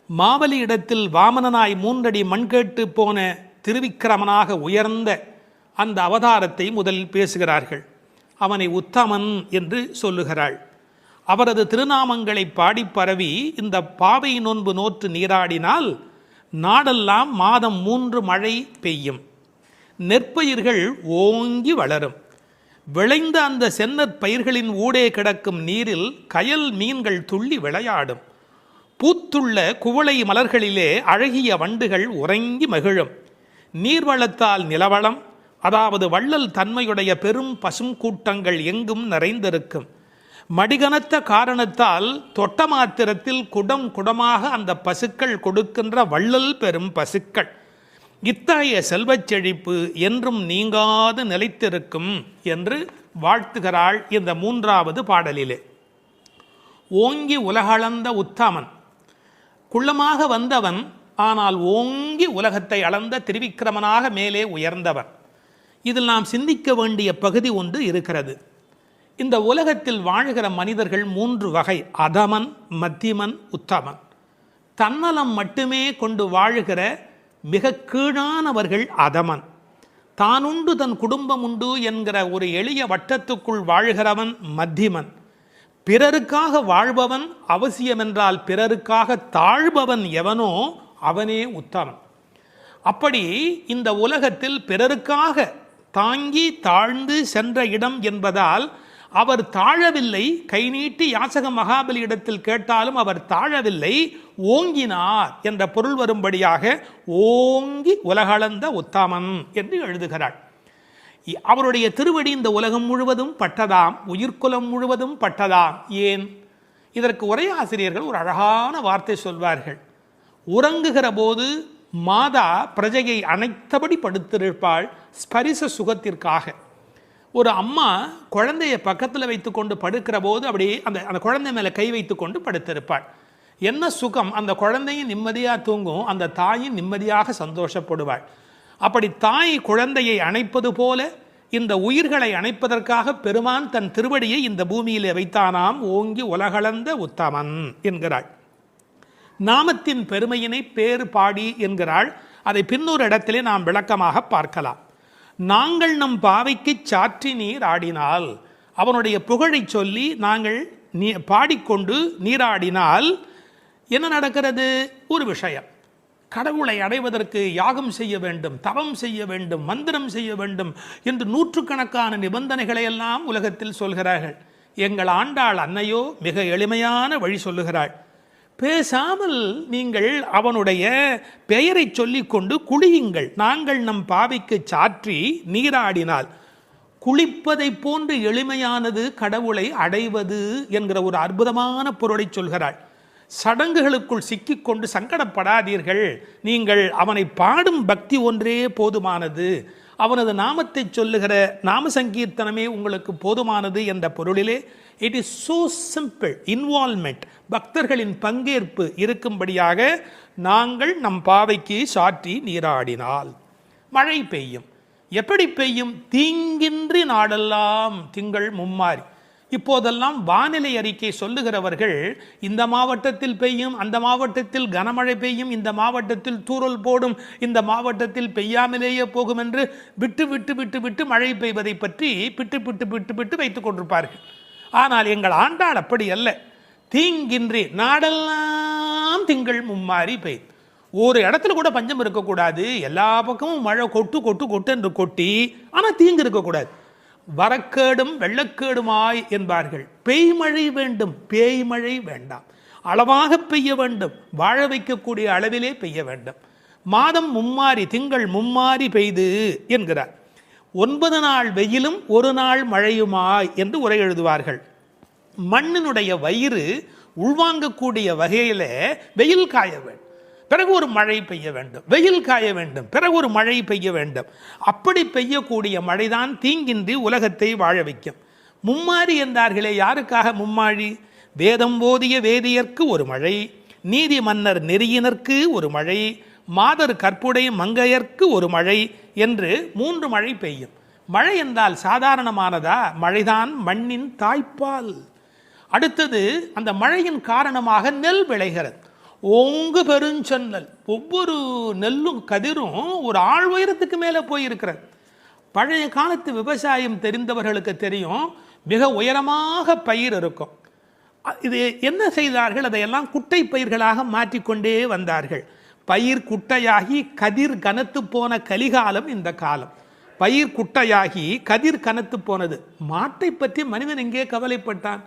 மாவலி இடத்தில் வாமனனாய் 3 அடி மண் கேட்டு போன திருவிக்கிரமனாக உயர்ந்த அந்த அவதாரத்தை முதலில் பேசுகிறார்கள். அவனை உத்தமன் என்று சொல்லுகிறாள். அவரது திருநாமங்களை பாடி பரவி இந்த பாவை நோன்பு நோற்று நீராடினால் நாடெல்லாம் மாதம் 3 மழை பெய்யும், நெற்பயிர்கள் ஓங்கி வளரும். விளைந்த அந்த சென்னற் பயிர்களின் ஊடே கிடக்கும் நீரில் கயல் மீன்கள் துள்ளி விளையாடும். பூத்துள்ள குவளை மலர்களிலே அழகிய வண்டுகள் உறங்கி மகிழும். நீர்வளத்தால் நிலவளம், அதாவது வள்ளல் தன்மையுடைய பெரும் பசும் கூட்டங்கள் எங்கும் நிறைந்திருக்கும். மடிகனத்த காரணத்தால் தொட்ட மாத்திரத்தில் குடம் குடமாக அந்த பசுக்கள் கொடுக்கின்ற வள்ளல் பெரும் பசுக்கள். இத்தகைய செல்வச் செழிப்பு என்றும் நீங்காது நிலைத்திருக்கும் என்று வாழ்த்துகிறாள் இந்த 3வது பாடலிலே. ஓங்கி உலகளந்த உத்தமன். குள்ளமாக வந்தவன், ஆனால் ஓங்கி உலகத்தை அளந்த திரிவிக்கிரமனாக மேலே உயர்ந்தவன். இதில் நாம் சிந்திக்க வேண்டிய பகுதி ஒன்று இருக்கிறது. இந்த உலகத்தில் வாழ்கிற மனிதர்கள் 3 வகை: அதமன், மத்தியமன், உத்தமன். தன்னலம் மட்டுமே கொண்டு வாழ்கிற மிக கீழானவர்கள் அதமன். தானுண்டு தன் குடும்பம் உண்டு என்கிற ஒரு எளிய வட்டத்துக்குள் வாழ்கிறவன் மத்தியமன். பிறருக்காக வாழ்பவன், அவசியமென்றால் பிறருக்காக தாழ்பவன் எவனோ அவனே உத்தமன். அப்படி இந்த உலகத்தில் பிறருக்காக தாங்கி தாழ்ந்து சென்ற இடம் என்பதால் அவர் தாழவில்லை. கை நீட்டி யாசக மகாபலி இடத்தில் கேட்டாலும் அவர் தாழவில்லை, ஓங்கினார் என்ற பொருள் வரும்படியாக ஓங்கி உலகளந்த உத்தமன் என்று எழுதுகிறார். அவருடைய திருவடி இந்த உலகம் முழுவதும் பட்டதாம், உயிர்குலம் முழுவதும் பட்டதாம். ஏன்? இதற்கு உரையாசிரியர்கள் ஒரு அழகான வார்த்தை சொல்வார்கள். உறங்குகிற போது மாதா பிரஜையை அணைத்தபடி படுத்திருப்பாள் ஸ்பரிச சுகத்திற்காக. ஒரு அம்மா குழந்தைய பக்கத்தில் வைத்து கொண்டு படுக்கிற போது அப்படியே அந்த குழந்தை மேலே கை வைத்து கொண்டு படுத்திருப்பாள். என்ன சுகம்! அந்த குழந்தையும் நிம்மதியாக தூங்கும், அந்த தாயும் நிம்மதியாக சந்தோஷப்படுவாள். அப்படி தாய் குழந்தையை அணைப்பது போல இந்த உயிர்களை அணைப்பதற்காக பெருமான் தன் திருவடியை இந்த பூமியிலே வைத்தானாம். ஓங்கி உலகளந்த உத்தமன் என்கிறாள். நாமத்தின் பெருமையினை பேறு பாடி என்கிறாள். அதை பின்னொரு இடத்திலே நாம் விளக்கமாக பார்க்கலாம். நாங்கள் நம் பாவைக்கு சாற்றி நீர் ஆடினால், அவனுடைய புகழை சொல்லி நாங்கள் பாடிக்கொண்டு நீராடினால் என்ன நடக்கிறது? ஒரு விஷயம். கடவுளை அடைவதற்கு யாகம் செய்ய வேண்டும், தவம் செய்ய வேண்டும், மந்திரம் செய்ய வேண்டும் என்று 100கணக்கான நிபந்தனைகளை எல்லாம் உலகத்தில் சொல்கிறார்கள். எங்கள் ஆண்டாள் அன்னையோ மிக எளிமையான வழி சொல்லுகிறாள். பேசாமல் நீங்கள் அவனுடைய பெயரை சொல்லிக்கொண்டு குளியுங்கள். நாங்கள் நம் பாவைக்கு சாற்றி நீராடினால். குளிப்பதை போன்று எளிமையானது கடவுளை அடைவது என்கிற ஒரு அற்புதமான பொருளை சொல்கிறாள். சடங்குகளுக்குள் சிக்கிக்கொண்டு சங்கடப்படாதீர்கள். நீங்கள் அவனை பாடும் பக்தி ஒன்றே போதுமானது, அவனது நாமத்தை சொல்லுகிற நாம சங்கீர்த்தனமே உங்களுக்கு போதுமானது என்ற பொருளிலே it is so simple. Involvement, பக்தர்களின் பங்கேற்பு இருக்கும்படியாக நாங்கள் நம் பாவைக்கு சாற்றி நீராடினால் மழை பெய்யும். எப்படி பெய்யும்? தீங்கின்றி நாடெல்லாம் திங்கள் மும்மாறி. இப்போதெல்லாம் வானிலை அறிக்கை சொல்லுகிறவர்கள் இந்த மாவட்டத்தில் பெய்யும், அந்த மாவட்டத்தில் கனமழை பெய்யும், இந்த மாவட்டத்தில் தூறல் போடும், இந்த மாவட்டத்தில் பெய்யாமலேயே போகும் என்று விட்டு விட்டு விட்டு விட்டு மழை பெய்வதை பற்றி பிட்டு பிட்டு பிட்டு பிட்டு வைத்துக் கொண்டிருப்பார்கள். ஆனால் எங்கள் ஆண்டாள் அப்படி அல்ல. தீங்கின்றி நாடெல்லாம் திங்கள் மும்மாறி பெய்யும். ஒரு இடத்துல கூட பஞ்சம் இருக்கக்கூடாது. எல்லா பக்கமும் மழை கொட்டு கொட்டு கொட்டு என்று கொட்டி, ஆனால் தீங்கு இருக்கக்கூடாது. வரக்கேடும் வெள்ளக்கேடுமாய் என்பார்கள். பெய்மழை வேண்டும், பேய்மழை வேண்டாம். அளவாக பெய்ய வேண்டும், வாழ வைக்கக்கூடிய அளவிலே பெய்ய வேண்டும். மாதம் மும்மாறி, திங்கள் மும்மாறி பெய்து என்கிறார். 9 நாள் வெயிலும் 1 நாள் மழையுமாய் என்று உரை எழுதுவார்கள். மண்ணினுடைய வயிறு உள்வாங்கக்கூடிய வகையில் வெயில் காய வேண்டும், பிறகு ஒரு மழை பெய்ய வேண்டும், வெயில் காய வேண்டும், பிறகு ஒரு மழை பெய்ய வேண்டும். அப்படி பெய்யக்கூடிய மழைதான் தீங்கின்றி உலகத்தை வாழ வைக்கும். மும்மாறி என்றார்களே, யாருக்காக மும்மாழி? வேதம் ஓதிய வேதியர்க்கு ஒரு மழை, நீதி மன்னர் நெறியினர்க்கு ஒரு மழை, மாதர் கற்புடை மங்கையர்க்கு ஒரு மழை என்று 3 மழை பெய்யும். மழை என்றால் சாதாரணமானதா? மழைதான் மண்ணின் தாய்ப்பால். அடுத்தது, அந்த மழையின் காரணமாக நெல் விளைகிறது. ஓங்கு பெருஞ்சொன்னல். ஒவ்வொரு நெல்லும் கதிரும் ஒரு ஆள் உயரத்துக்கு மேலே போயிருக்கிறது. பழைய காலத்து விவசாயம் தெரிந்தவர்களுக்கு தெரியும், மிக உயரமாக பயிர் இருக்கும். இது என்ன செய்தார்கள்? அதையெல்லாம் குட்டை பயிர்களாக மாற்றிக்கொண்டே வந்தார்கள். பயிர் குட்டையாகி கதிர் கனத்து போன கலிகாலம் இந்த காலம். பயிர் குட்டையாகி கதிர் கனத்து போனது. மாட்டை பற்றி மனிதன் எங்கே கவலைப்பட்டான்?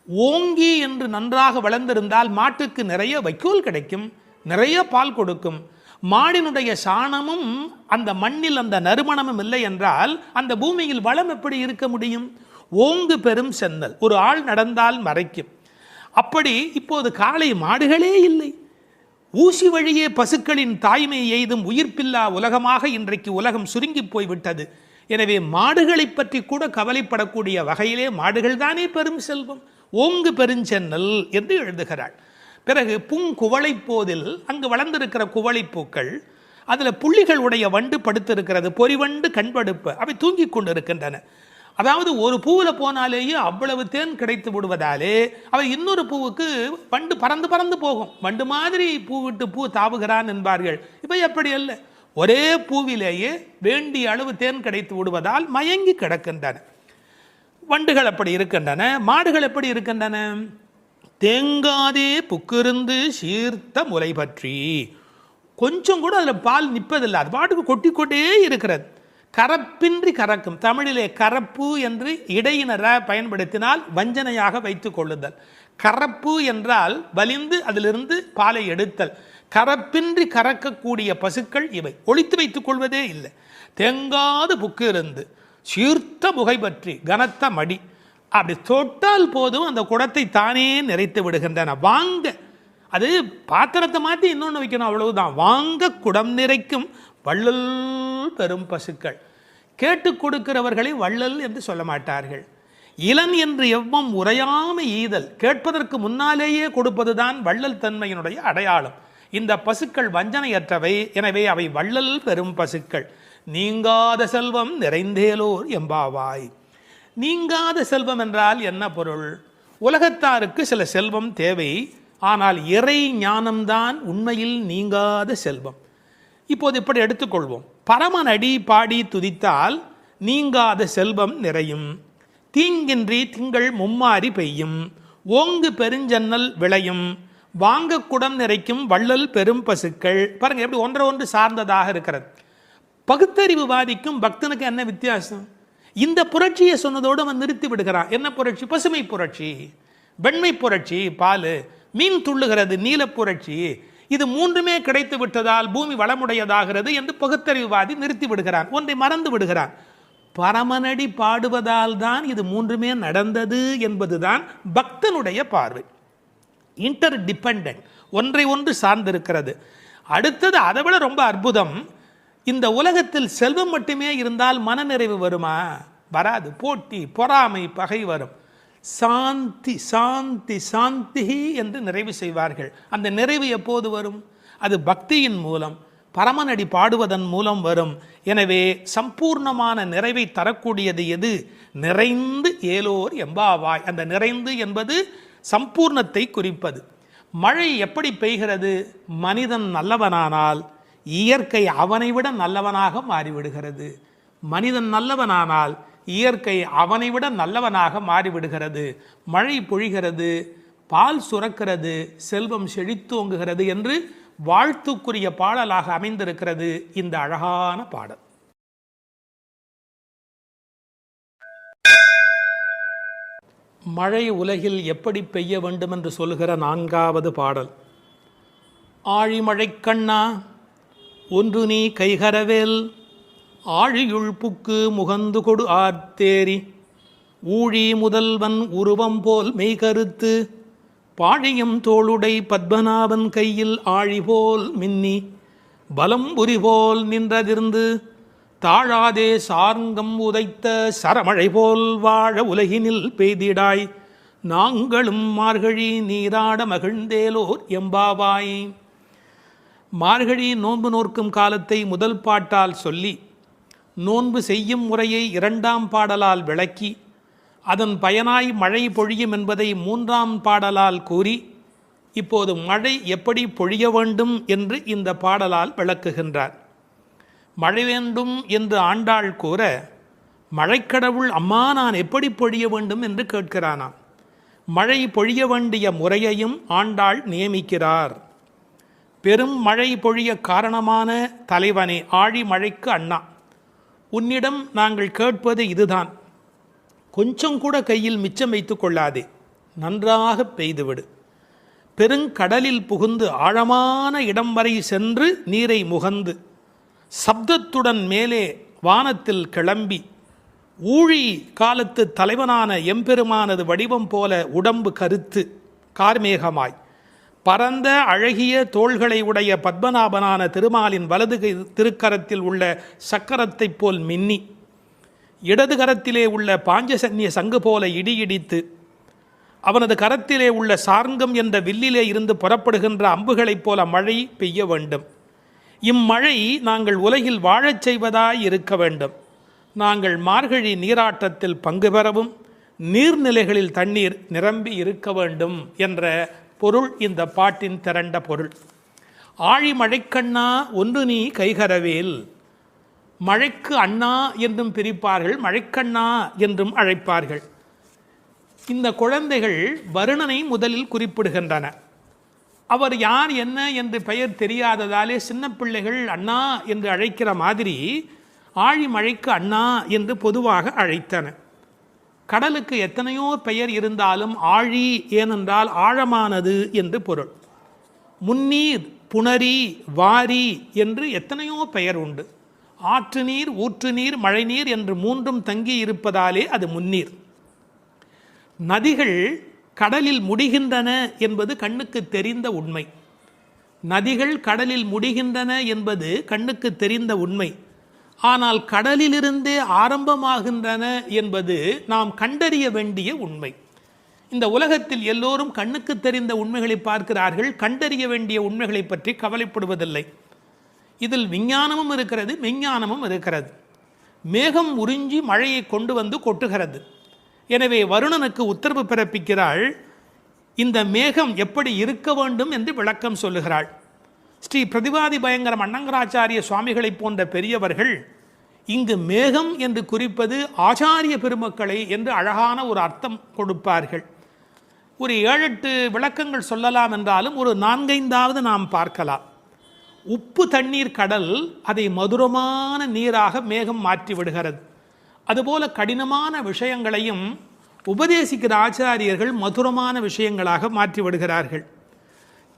ஓங்கி என்று நன்றாக வளர்ந்திருந்தால் மாட்டுக்கு நிறைய வைக்கோல் கிடைக்கும், நிறைய பால் கொடுக்கும். மாடினுடைய சாணமும் அந்த மண்ணில் அந்த நறுமணமும் இல்லை என்றால் அந்த பூமியில் வளம் எப்படி இருக்க முடியும்? ஓங்கு பெரும் சென்னல், ஒரு ஆள் நடந்தால் மறைக்கும். அப்படி இப்போது காளை மாடுகளே இல்லை. ஊசி வழியே பசுக்களின் தாய்மை எய்தும் உயிர்ப்பில்லா உலகமாக இன்றைக்கு உலகம் சுருங்கி போய்விட்டது. எனவே மாடுகளை பற்றி கூட கவலைப்படக்கூடிய வகையிலே மாடுகள் தானே பெரும் செல்வம். ஓங்கு பெருஞ்சென்னல் என்று எழுதுகிறாள். பிறகு பூங்குவளை போதில் அங்கு வளர்ந்திருக்கிற குவளைப்பூக்கள், அதில் புள்ளிகள் உடைய வண்டு படுத்திருக்கிறது, பொறிவண்டு கண்படுப்பு, அவை தூங்கி கொண்டு இருக்கின்றன. அதாவது ஒரு பூவில் போனாலேயே அவ்வளவு தேன் கிடைத்து விடுவதாலே அவை இன்னொரு பூவுக்கு வண்டு பறந்து பறந்து போகும். வண்டு மாதிரி பூ விட்டு பூ தாவுகிறான் என்பார்கள். இப்போ எப்படி அல்ல, ஒரே பூவிலேயே வேண்டிய அளவு தேன் கிடைத்து விடுவதால் மயங்கி கிடக்கின்றன. வண்டுகள் அப்படி இருக்கின்றன. மாடுகள் எப்படி இருக்கின்றன? தேங்காதே புக்கிருந்து சீர்த்த முலை பற்றி, கொஞ்சம் கூட அதில் பால் நிற்பதில்லை, அது பாட்டுக்கு கொட்டி கொண்டே இருக்கிறது. கரப்பின்றி கறக்கும். தமிழிலே கரப்பு என்று இடையினர பயன்படுத்தினால் வஞ்சனையாக வைத்துக் கொள்ளுதல். கரப்பு என்றால் வலிந்து அதிலிருந்து பாலை எடுத்தல். கரப்பின்றி கறக்கக்கூடிய பசுக்கள் இவை. ஒழித்து வைத்துக் கொள்வதே இல்லை. தேங்காது புக்கு இருந்து சீர்த்த முகை பற்றி, கனத்த மடி, அப்படி தொட்டால் போதும் அந்த குடத்தை தானே நிறைத்து விடுகின்றன. வாங்க, அது பாத்திரத்தை மாற்றி இன்னொன்று வைக்கணும், அவ்வளவுதான். வாங்க குடம் நிறைக்கும் வள்ளல் பெரும் பசுக்கள். கேட்டு கொடுக்கிறவர்களை வள்ளல் என்று சொல்ல மாட்டார்கள். இளன் என்று எவ்வம் உரையாமை ஈதல், கேட்பதற்கு முன்னாலேயே கொடுப்பதுதான் வள்ளல் தன்மையினுடைய அடையாளம். இந்த பசுக்கள் வஞ்சனையற்றவை, எனவே அவை வள்ளல் பெரும் பசுக்கள். நீங்காத செல்வம் நிறைந்தேலோர் எம்பாவாய். நீங்காத செல்வம் என்றால் என்ன பொருள்? உலகத்தாருக்கு சில செல்வம் தேவை, ஆனால் இறை ஞானம்தான் உண்மையில் நீங்காத செல்வம். இப்போது இப்படி எடுத்துக்கொள்வோம். பரமனடி பாடி துதித்தால் நீங்காத செல்வம் நிறையும். தீங்கின்றி திங்கள் மும்மாறி பெய்யும். ஓங்கு பெருஞ்சன்னல் விளையும். வாங்க குடம் நிறைக்கும் வள்ளல் பெரும் பசுக்கள். பாருங்க எப்படி ஒன்றை ஒன்று சார்ந்ததாக இருக்கிறது. பகுத்தறிவுவாதிக்கும் பக்தனுக்கு என்ன வித்தியாசம்? இந்த புரட்சியை சொன்னதோடு அவன் நிறுத்தி விடுகிறான். என்ன புரட்சி? பசுமை புரட்சி, வெண்மை புரட்சி, பால், மீன் துள்ளுகிறது, நீல புரட்சி. இது மூன்றுமே கிடைத்து விட்டதால் பூமி வளமுடையதாகிறது என்று பகுத்தறிவுவாதி நிறுத்தி விடுகிறான். ஒன்றை மறந்து விடுகிறான். பரமனடி பாடுவதால் தான் இது மூன்றுமே நடந்தது என்பதுதான் பக்தனுடைய பார்வை. இன்டர் டிபெண்டன்ட், ஒன்றை ஒன்று சார்ந்திருக்கிறது. அடுத்தது அதை விட ரொம்ப அற்புதம். இந்த உலகத்தில் செல்வம் மட்டுமே இருந்தால் மனநிறைவு வருமா? வராது. போட்டி, பொறாமை, பகை வரும். சாந்தி சாந்தி சாந்தி என்று நிறைவு செய்வார்கள். அந்த நிறைவு எப்போது வரும்? அது பக்தியின் மூலம், பரமனடி பாடுவதன் மூலம் வரும். எனவே சம்பூர்ணமான நிறைவை தரக்கூடியது எது? நிறைந்து ஏலோர் எம்பாவாய். அந்த நிறைந்து என்பது சம்பூர்ணத்தை குறிப்பது. மழை எப்படி பெய்கிறது? மனிதன் நல்லவனானால் இயற்கை அவனை விட நல்லவனாக மாறிவிடுகிறது. மனிதன் நல்லவனானால் இயற்கை அவனை விட நல்லவனாக மாறிவிடுகிறது. மழை பொழிகிறது, பால் சுரக்கிறது, செல்வம் செழித்தோங்குகிறது என்று வாழ்த்துக்குரிய பாடலாக அமைந்திருக்கிறது இந்த அழகான பாடல். மழை உலகில் எப்படி பெய்ய வேண்டும் என்று சொல்கிற 4வது பாடல். ஆழிமழை கண்ணா ஒன்று நீ கைகரவேல், ஆழியுள் புக்கு முகந்து கொடு ஆர்த்தேரி, ஊழி முதல்வன் உருவம் போல் மெய்கருத்து, பாழியும் தோளுடை பத்மநாபன் கையில் ஆழி போல் மின்னி, பலம் புரி போல் நின்றதிர்ந்து, தாழாதே சார்ங்கம் உதைத்த சரமழை போல் வாழ உலகினில் பெய்திடாய், நாங்களும் மார்கழி நீராட மகிழ்ந்தேலோர் எம்பாவாய். மார்கழி நோன்பு நோற்கும் காலத்தை முதல் பாட்டால் சொல்லி, நோன்பு செய்யும் முறையை 2ஆம் பாடலால் விளக்கி, அதன் பயனாய் மழை பொழியும் என்பதை 3ஆம் பாடலால் கூறி, இப்போது மழை எப்படி பொழிய வேண்டும் என்று இந்த பாடலால் விளக்குகின்றார். மழை வேண்டும் என்று ஆண்டாள் கூற, மழைக்கடவுள் அம்மா நான் எப்படி பொழிய வேண்டும் என்று கேட்கிறானாம். மழை பொழிய வேண்டிய முறையையும் ஆண்டாள் நியமிக்கிறார். பெரும் மழை பொழிய காரணமான தலைவனே, ஆழி மழைக்கு அண்ணா, உன்னிடம் நாங்கள் கேட்பது இதுதான். கொஞ்சம் கூட கையில் மிச்சம் வைத்து கொள்ளாதே, நன்றாக பெய்துவிடு. பெருங்கடலில் புகுந்து ஆழமான இடம் வரை சென்று நீரை முகந்து, சப்தத்துடன் மேலே வானத்தில் கிளம்பி, ஊழி காலத்து தலைவனான எம்பெருமானது வடிவம் போல உடம்பு கருத்து கார்மேகமாய், பரந்த அழகிய தோள்களை உடைய பத்மநாபனான திருமாலின் வலது திருக்கரத்தில் உள்ள சக்கரத்தைப் போல் மின்னி, இடது கரத்திலே உள்ள பாஞ்சசன்ய சங்கு போல இடியிடித்து, அவனது கரத்திலே உள்ள சார்ங்கம் என்ற வில்லிலே இருந்து புறப்படுகின்ற அம்புகளைப் போல மழை பெய்ய வேண்டும். இம்மழை நாங்கள் உலகில் வாழச் செய்வதாய் இருக்க வேண்டும். நாங்கள் மார்கழி நீராட்டத்தில் பங்கு பெறவும் நீர்நிலைகளில் தண்ணீர் நிரம்பி இருக்க வேண்டும் என்ற பொருள் இந்த பாட்டின் திரண்ட பொருள். ஆழி மழைக்கண்ணா ஒன்று நீ கைகரவேல். மழைக்கு அண்ணா என்றும் பிரிப்பார்கள், மழைக்கண்ணா என்றும் அழைப்பார்கள். இந்த குழந்தைகள் வருணனை முதலில் குறிப்பிடுகின்றன. அவர் யார் என்ன என்று பெயர் தெரியாததாலே சின்ன பிள்ளைகள் அண்ணா என்று அழைக்கிற மாதிரி ஆழி மழைக்கு அண்ணா என்று பொதுவாக அழைத்தன. கடலுக்கு எத்தனையோ பெயர் இருந்தாலும் ஆழி ஏனென்றால் ஆழமானது என்று பொருள். முன்னீர், புணரி, வாரி என்று எத்தனையோ பெயர் உண்டு. ஆற்று நீர், ஊற்று நீர், மழைநீர் என்று மூன்றும் தங்கி இருப்பதாலே அது முன்னீர். நதிகள் கடலில் முடிகின்றன என்பது கண்ணுக்கு தெரிந்த உண்மை. நதிகள் கடலில் முடிகின்றன என்பது கண்ணுக்கு தெரிந்த உண்மை. ஆனால் கடலிலிருந்தே ஆரம்பமாகின்றன என்பது நாம் கண்டறிய வேண்டிய உண்மை. இந்த உலகத்தில் எல்லோரும் கண்ணுக்கு தெரிந்த உண்மைகளை பார்க்கிறார்கள், கண்டறிய வேண்டிய உண்மைகளை பற்றி கவலைப்படுவதில்லை. இதில் விஞ்ஞானமும் இருக்கிறது, மெஞ்ஞானமும் இருக்கிறது. மேகம் உறிஞ்சி மழையை கொண்டு வந்து கொட்டுகிறது. எனவே வருணனுக்கு உத்தரவு பிறப்பிக்கிறாள். இந்த மேகம் எப்படி இருக்க வேண்டும் என்று விளக்கம் சொல்லுகிறாள். ஸ்ரீ பிரதிவாதி பயங்கரம் அண்ணங்கராச்சாரிய சுவாமிகளை போன்ற பெரியவர்கள் இங்கு மேகம் என்று குறிப்பது ஆச்சாரிய பெருமக்களை என்று அழகான ஒரு அர்த்தம் கொடுப்பார்கள். ஒரு 7-8 விளக்கங்கள் சொல்லலாம் என்றாலும் ஒரு 4-5வது நாம் பார்க்கலாம். உப்பு தண்ணீர் கடல், அதை மதுரமான நீராக மேகம் மாற்றி விடுகிறது. அதுபோல கடினமான விஷயங்களையும் உபதேசிக்கிற ஆச்சாரியர்கள் மதுரமான விஷயங்களாக மாற்றி விடுகிறார்கள்.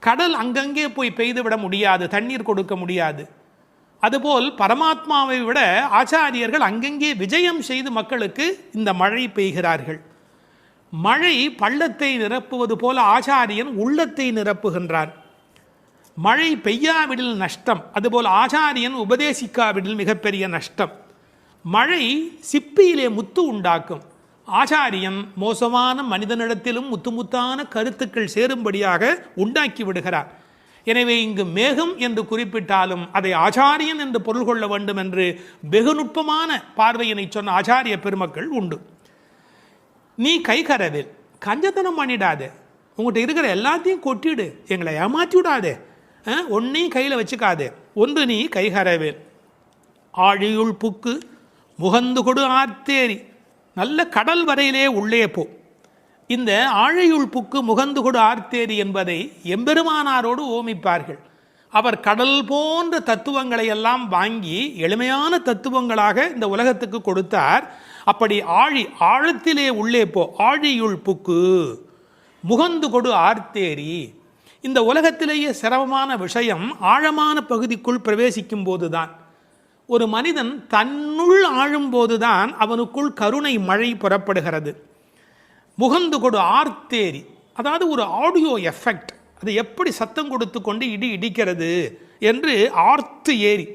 கடல் அங்கங்கே போய் பெய்துவிட முடியாது, தண்ணீர் கொடுக்க முடியாது. அதுபோல் பரமாத்மாவை விட ஆச்சாரியர்கள் அங்கங்கே விஜயம் செய்து மக்களுக்கு இந்த மழை பெய்கிறார்கள். மழை பள்ளத்தை நிரப்புவது போல ஆச்சாரியன் உள்ளத்தை நிரப்புகின்றான். மழை பெய்யாவிடில் நஷ்டம், அதுபோல் ஆச்சாரியன் உபதேசிக்காவிடில் மிகப்பெரிய நஷ்டம். மழை சிப்பியிலே முத்து உண்டாக்கும். ஆச்சாரியன் மோசமான மனிதனிடத்திலும் முத்துமுத்தான கருத்துக்கள் சேரும்படியாக உண்டாக்கி விடுகிறார். எனவே இங்கு மேகம் என்று குறிப்பிட்டாலும் அதை ஆச்சாரியன் என்று பொருள் கொள்ள வேண்டும் என்று வெகு நுட்பமான பார்வையினை சொன்ன ஆச்சாரிய பெருமக்கள் உண்டு. நீ கைகரவேல், கஞ்சத்தனம் பண்ணிடாதே, உங்கள்கிட்ட இருக்கிற எல்லாத்தையும் கொட்டிடு, எங்களை ஏமாற்றி விடாதே, ஒன்னையும் கையில் வச்சுக்காதே. ஒன்று நீ கைகரவேல். ஆழியுள் புக்கு முகந்து கொடு ஆர்த்தேரி. நல்ல கடல் வரையிலே உள்ளே போ. இந்த ஆழியுள் புக்கு முகந்து கொடு ஆர்த்தேரி என்பதை எம்பெருமானாரோடு ஓமிப்பார்கள். அவர் கடல் போன்ற தத்துவங்களை எல்லாம் வாங்கி எளிமையான தத்துவங்களாக இந்த உலகத்துக்கு கொடுத்தார். அப்படி ஆழத்திலே உள்ளே போ. ஆழியுள் புக்கு முகந்து கொடு ஆர்த்தேரி. இந்த உலகத்திலேயே சிரமமான விஷயம் ஆழமான பகுதிக்குள் பிரவேசிக்கும் போதுதான். ஒரு மனிதன் தன்னுள் ஆழும்போதுதான் அவனுக்குள் கருணை மழை புறப்படுகிறது. முகந்து கொடு ஆர்த்தேரி, அதாவது ஒரு ஆடியோ எஃபெக்ட். அது எப்படி சத்தம் கொடுத்து கொண்டு இடிக்கிறது என்று ஆர்த்து ஏரி.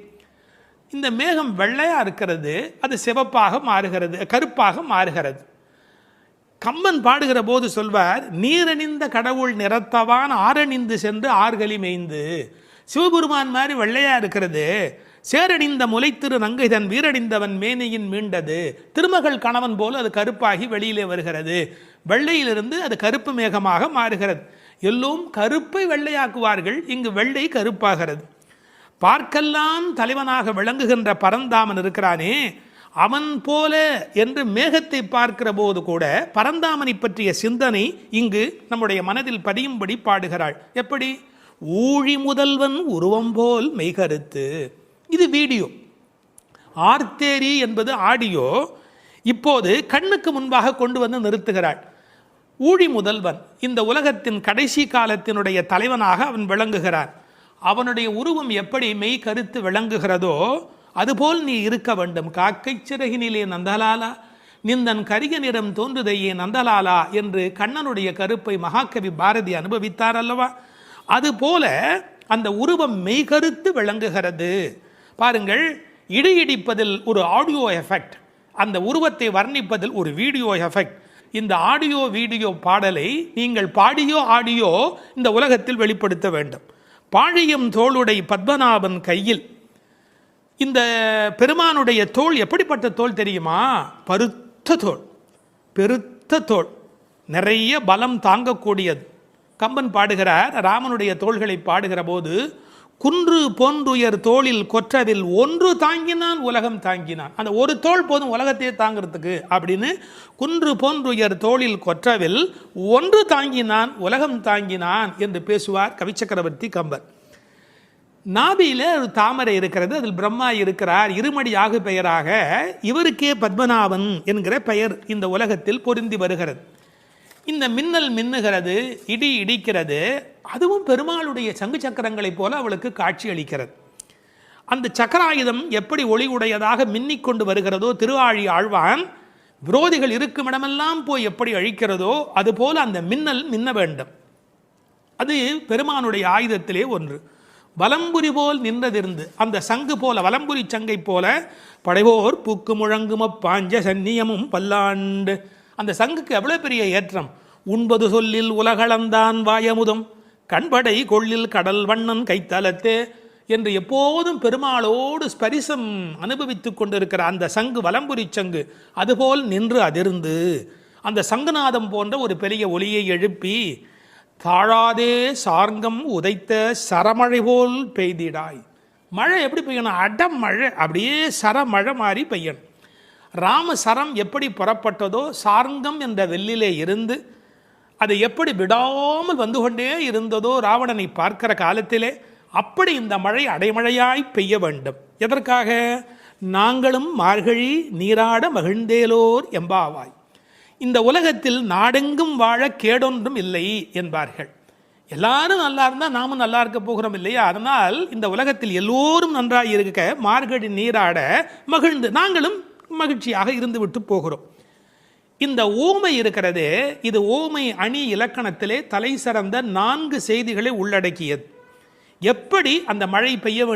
இந்த மேகம் வெள்ளையாக இருக்கிறது, அது சிவப்பாக மாறுகிறது, கருப்பாக மாறுகிறது. கம்பன் பாடுகிற போது சொல்வார், நீரணிந்த கடவுள் நிறத்தவான் ஆரணிந்து சென்று ஆர்களி மேய்ந்து. சிவபெருமான் மாதிரி வெள்ளையாக இருக்கிறது, சேரணிந்த முலைத்திரு நங்கை தன் வீரணிந்தவன் மேனையின் மீண்டது. திருமகள் கணவன் போல அது கருப்பாகி வெளியிலே வருகிறது. வெள்ளையிலிருந்து அது கருப்பு மேகமாக மாறுகிறது. எல்லோரும் கருப்பை வெள்ளையாக்குவார்கள், இங்கு வெள்ளை கருப்பாகிறது. பார்க்கெல்லாம் தலைவனாக விளங்குகின்ற பரந்தாமன் இருக்கிறானே, அவன் போல என்று மேகத்தை பார்க்கிற போது கூட பரந்தாமனை பற்றிய சிந்தனை இங்கு நம்முடைய மனதில் பதியும்படி பாடுகிறாள். எப்படி? ஊழி முதல்வன் உருவம் போல் மெய்கருத்து. இது வீடியோ. ஆர்த்தேரி என்பது ஆடியோ. இப்போது கண்ணுக்கு முன்பாக கொண்டு வந்து நிறுத்துகிறாள். ஊழி முதல்வன், இந்த உலகத்தின் கடைசி காலத்தினுடைய தலைவனாக அவன் விளங்குகிறான். அவனுடைய உருவம் எப்படி மெய் கருத்து விளங்குகிறதோ அதுபோல் நீ இருக்க வேண்டும். காக்கை சிறகினிலே நந்தலாலா நிந்தன் கரிக நிறம் தோன்றுதையே நந்தலாலா என்று கண்ணனுடைய கருப்பை மகாகவி பாரதி அனுபவித்தார் அல்லவா? அதுபோல அந்த உருவம் மெய்கருத்து விளங்குகிறது. பாருங்கள், இடிப்பதில் ஒரு ஆடியோ எஃபெக்ட், அந்த உருவத்தை வர்ணிப்பதில் ஒரு வீடியோ எஃபெக்ட். இந்த ஆடியோ வீடியோ பாடலை நீங்கள் பாடியோ ஆடியோ இந்த உலகத்தில் வெளிப்படுத்த வேண்டும். பாழியம் தோளுடை பத்மநாபன் கையில். இந்த பெருமானுடைய தோள் எப்படிப்பட்ட தோள் தெரியுமா? பருத்த தோள், பெருத்த தோள், நிறைய பலம் தாங்கக்கூடியது. கம்பன் பாடுகிறார், ராமனுடைய தோள்களை பாடுகிற போது, குன்று போன்றுயர் தோளில் கொற்றவில் ஒன்று தாங்கினான் உலகம் தாங்கினான். அந்த ஒரு தோள் போதும் உலகத்தையே தாங்கிறதுக்கு அப்படின்னு, குன்று போன்றுயர் தோளில் கொற்றவில் ஒன்று தாங்கினான் உலகம் தாங்கினான் என்று பேசுவார் கவிச்சக்கரவர்த்தி கம்பர். நாபியில ஒரு தாமரை இருக்கிறது, அதில் பிரம்மா இருக்கிறார். இருமடி ஆகு பெயராக இவருக்கே பத்மநாபன் என்கிற பெயர் இந்த உலகத்தில் பொருந்தி வருகிறது. இந்த மின்னல் மின்னுகிறது, இடி இடிக்கிறது, அதுவும் பெருமாளுடைய சங்கு சக்கரங்களைப் போல அவளுக்கு காட்சி அளிக்கிறது. அந்த சக்கராயுதம் எப்படி ஒளி உடையதாக மின்னிக்கொண்டு வருகிறதோ, திருவாழி ஆழ்வான் விரோதிகள் இருக்கும் இடமெல்லாம் போய் எப்படி அழிக்கிறதோ அதுபோல அந்த மின்னல் மின்ன வேண்டும். அது பெருமானுடைய ஆயுதத்திலே ஒன்று. வலம்புரி போல் நின்றதிருந்து அந்த சங்கு போல, வலம்புரி சங்கை போல, படைவோர் பூக்கு முழங்கும பாஞ்ச சன்னியமும் பல்லாண்டு. அந்த சங்குக்கு எவ்வளவு பெரிய ஏற்றம்! உண்பது சொல்லில் உலகளந்தான் வாயமுதம், கண்படை கொள்ளில் கடல் வண்ணன் கைத்தலத்தே என்று எப்போதும் பெருமாளோடு ஸ்பரிசம் அனுபவித்துக் கொண்டிருக்கிற அந்த சங்கு, வலம்புரி சங்கு, அதுபோல் நின்று அதிர்ந்து அந்த சங்குநாதம் போன்ற ஒரு பெரிய ஒலியை எழுப்பி, தாழாதே சார்ங்கம் உதைத்த சரமழை போல் பெய்திடாய். மழை எப்படி பெய்யணும்? அடம் மழை, அப்படியே சரமழை மாதிரி பெய்யணும். ராமசரம் எப்படி புறப்பட்டதோ, சார்ங்கம் என்ற வெள்ளிலே இருந்து அது எப்படி விடாமல் வந்து கொண்டே இருந்ததோ ராவணனை பார்க்கிற காலத்திலே, அப்படி இந்த மழை அடைமழையாய் பெய்ய வேண்டும். எதற்காக? நாங்களும் மார்கழி நீராட மகிழ்ந்தேலோர் எம்பாவாய். இந்த உலகத்தில் நாடெங்கும் வாழ கேடொன்றும் இல்லை என்பார்கள். எல்லாரும் நல்லா இருந்தால் நாமும் நல்லா இருக்க போகிறோம் இல்லையா? அதனால் இந்த உலகத்தில் எல்லோரும் நன்றாக இருக்க மார்கழி நீராட மகிழ்ந்து நாங்களும் மகிழ்ச்சியாக இருந்து விட்டு போகிறோம். இந்த ஓமை இருக்கிறதே, இது ஓமை அணி இலக்கணத்திலே தலை சிறந்த 4 செய்திகளை உள்ளடக்கியது. எப்படி அந்த மழை பெய்ய வேண்டும்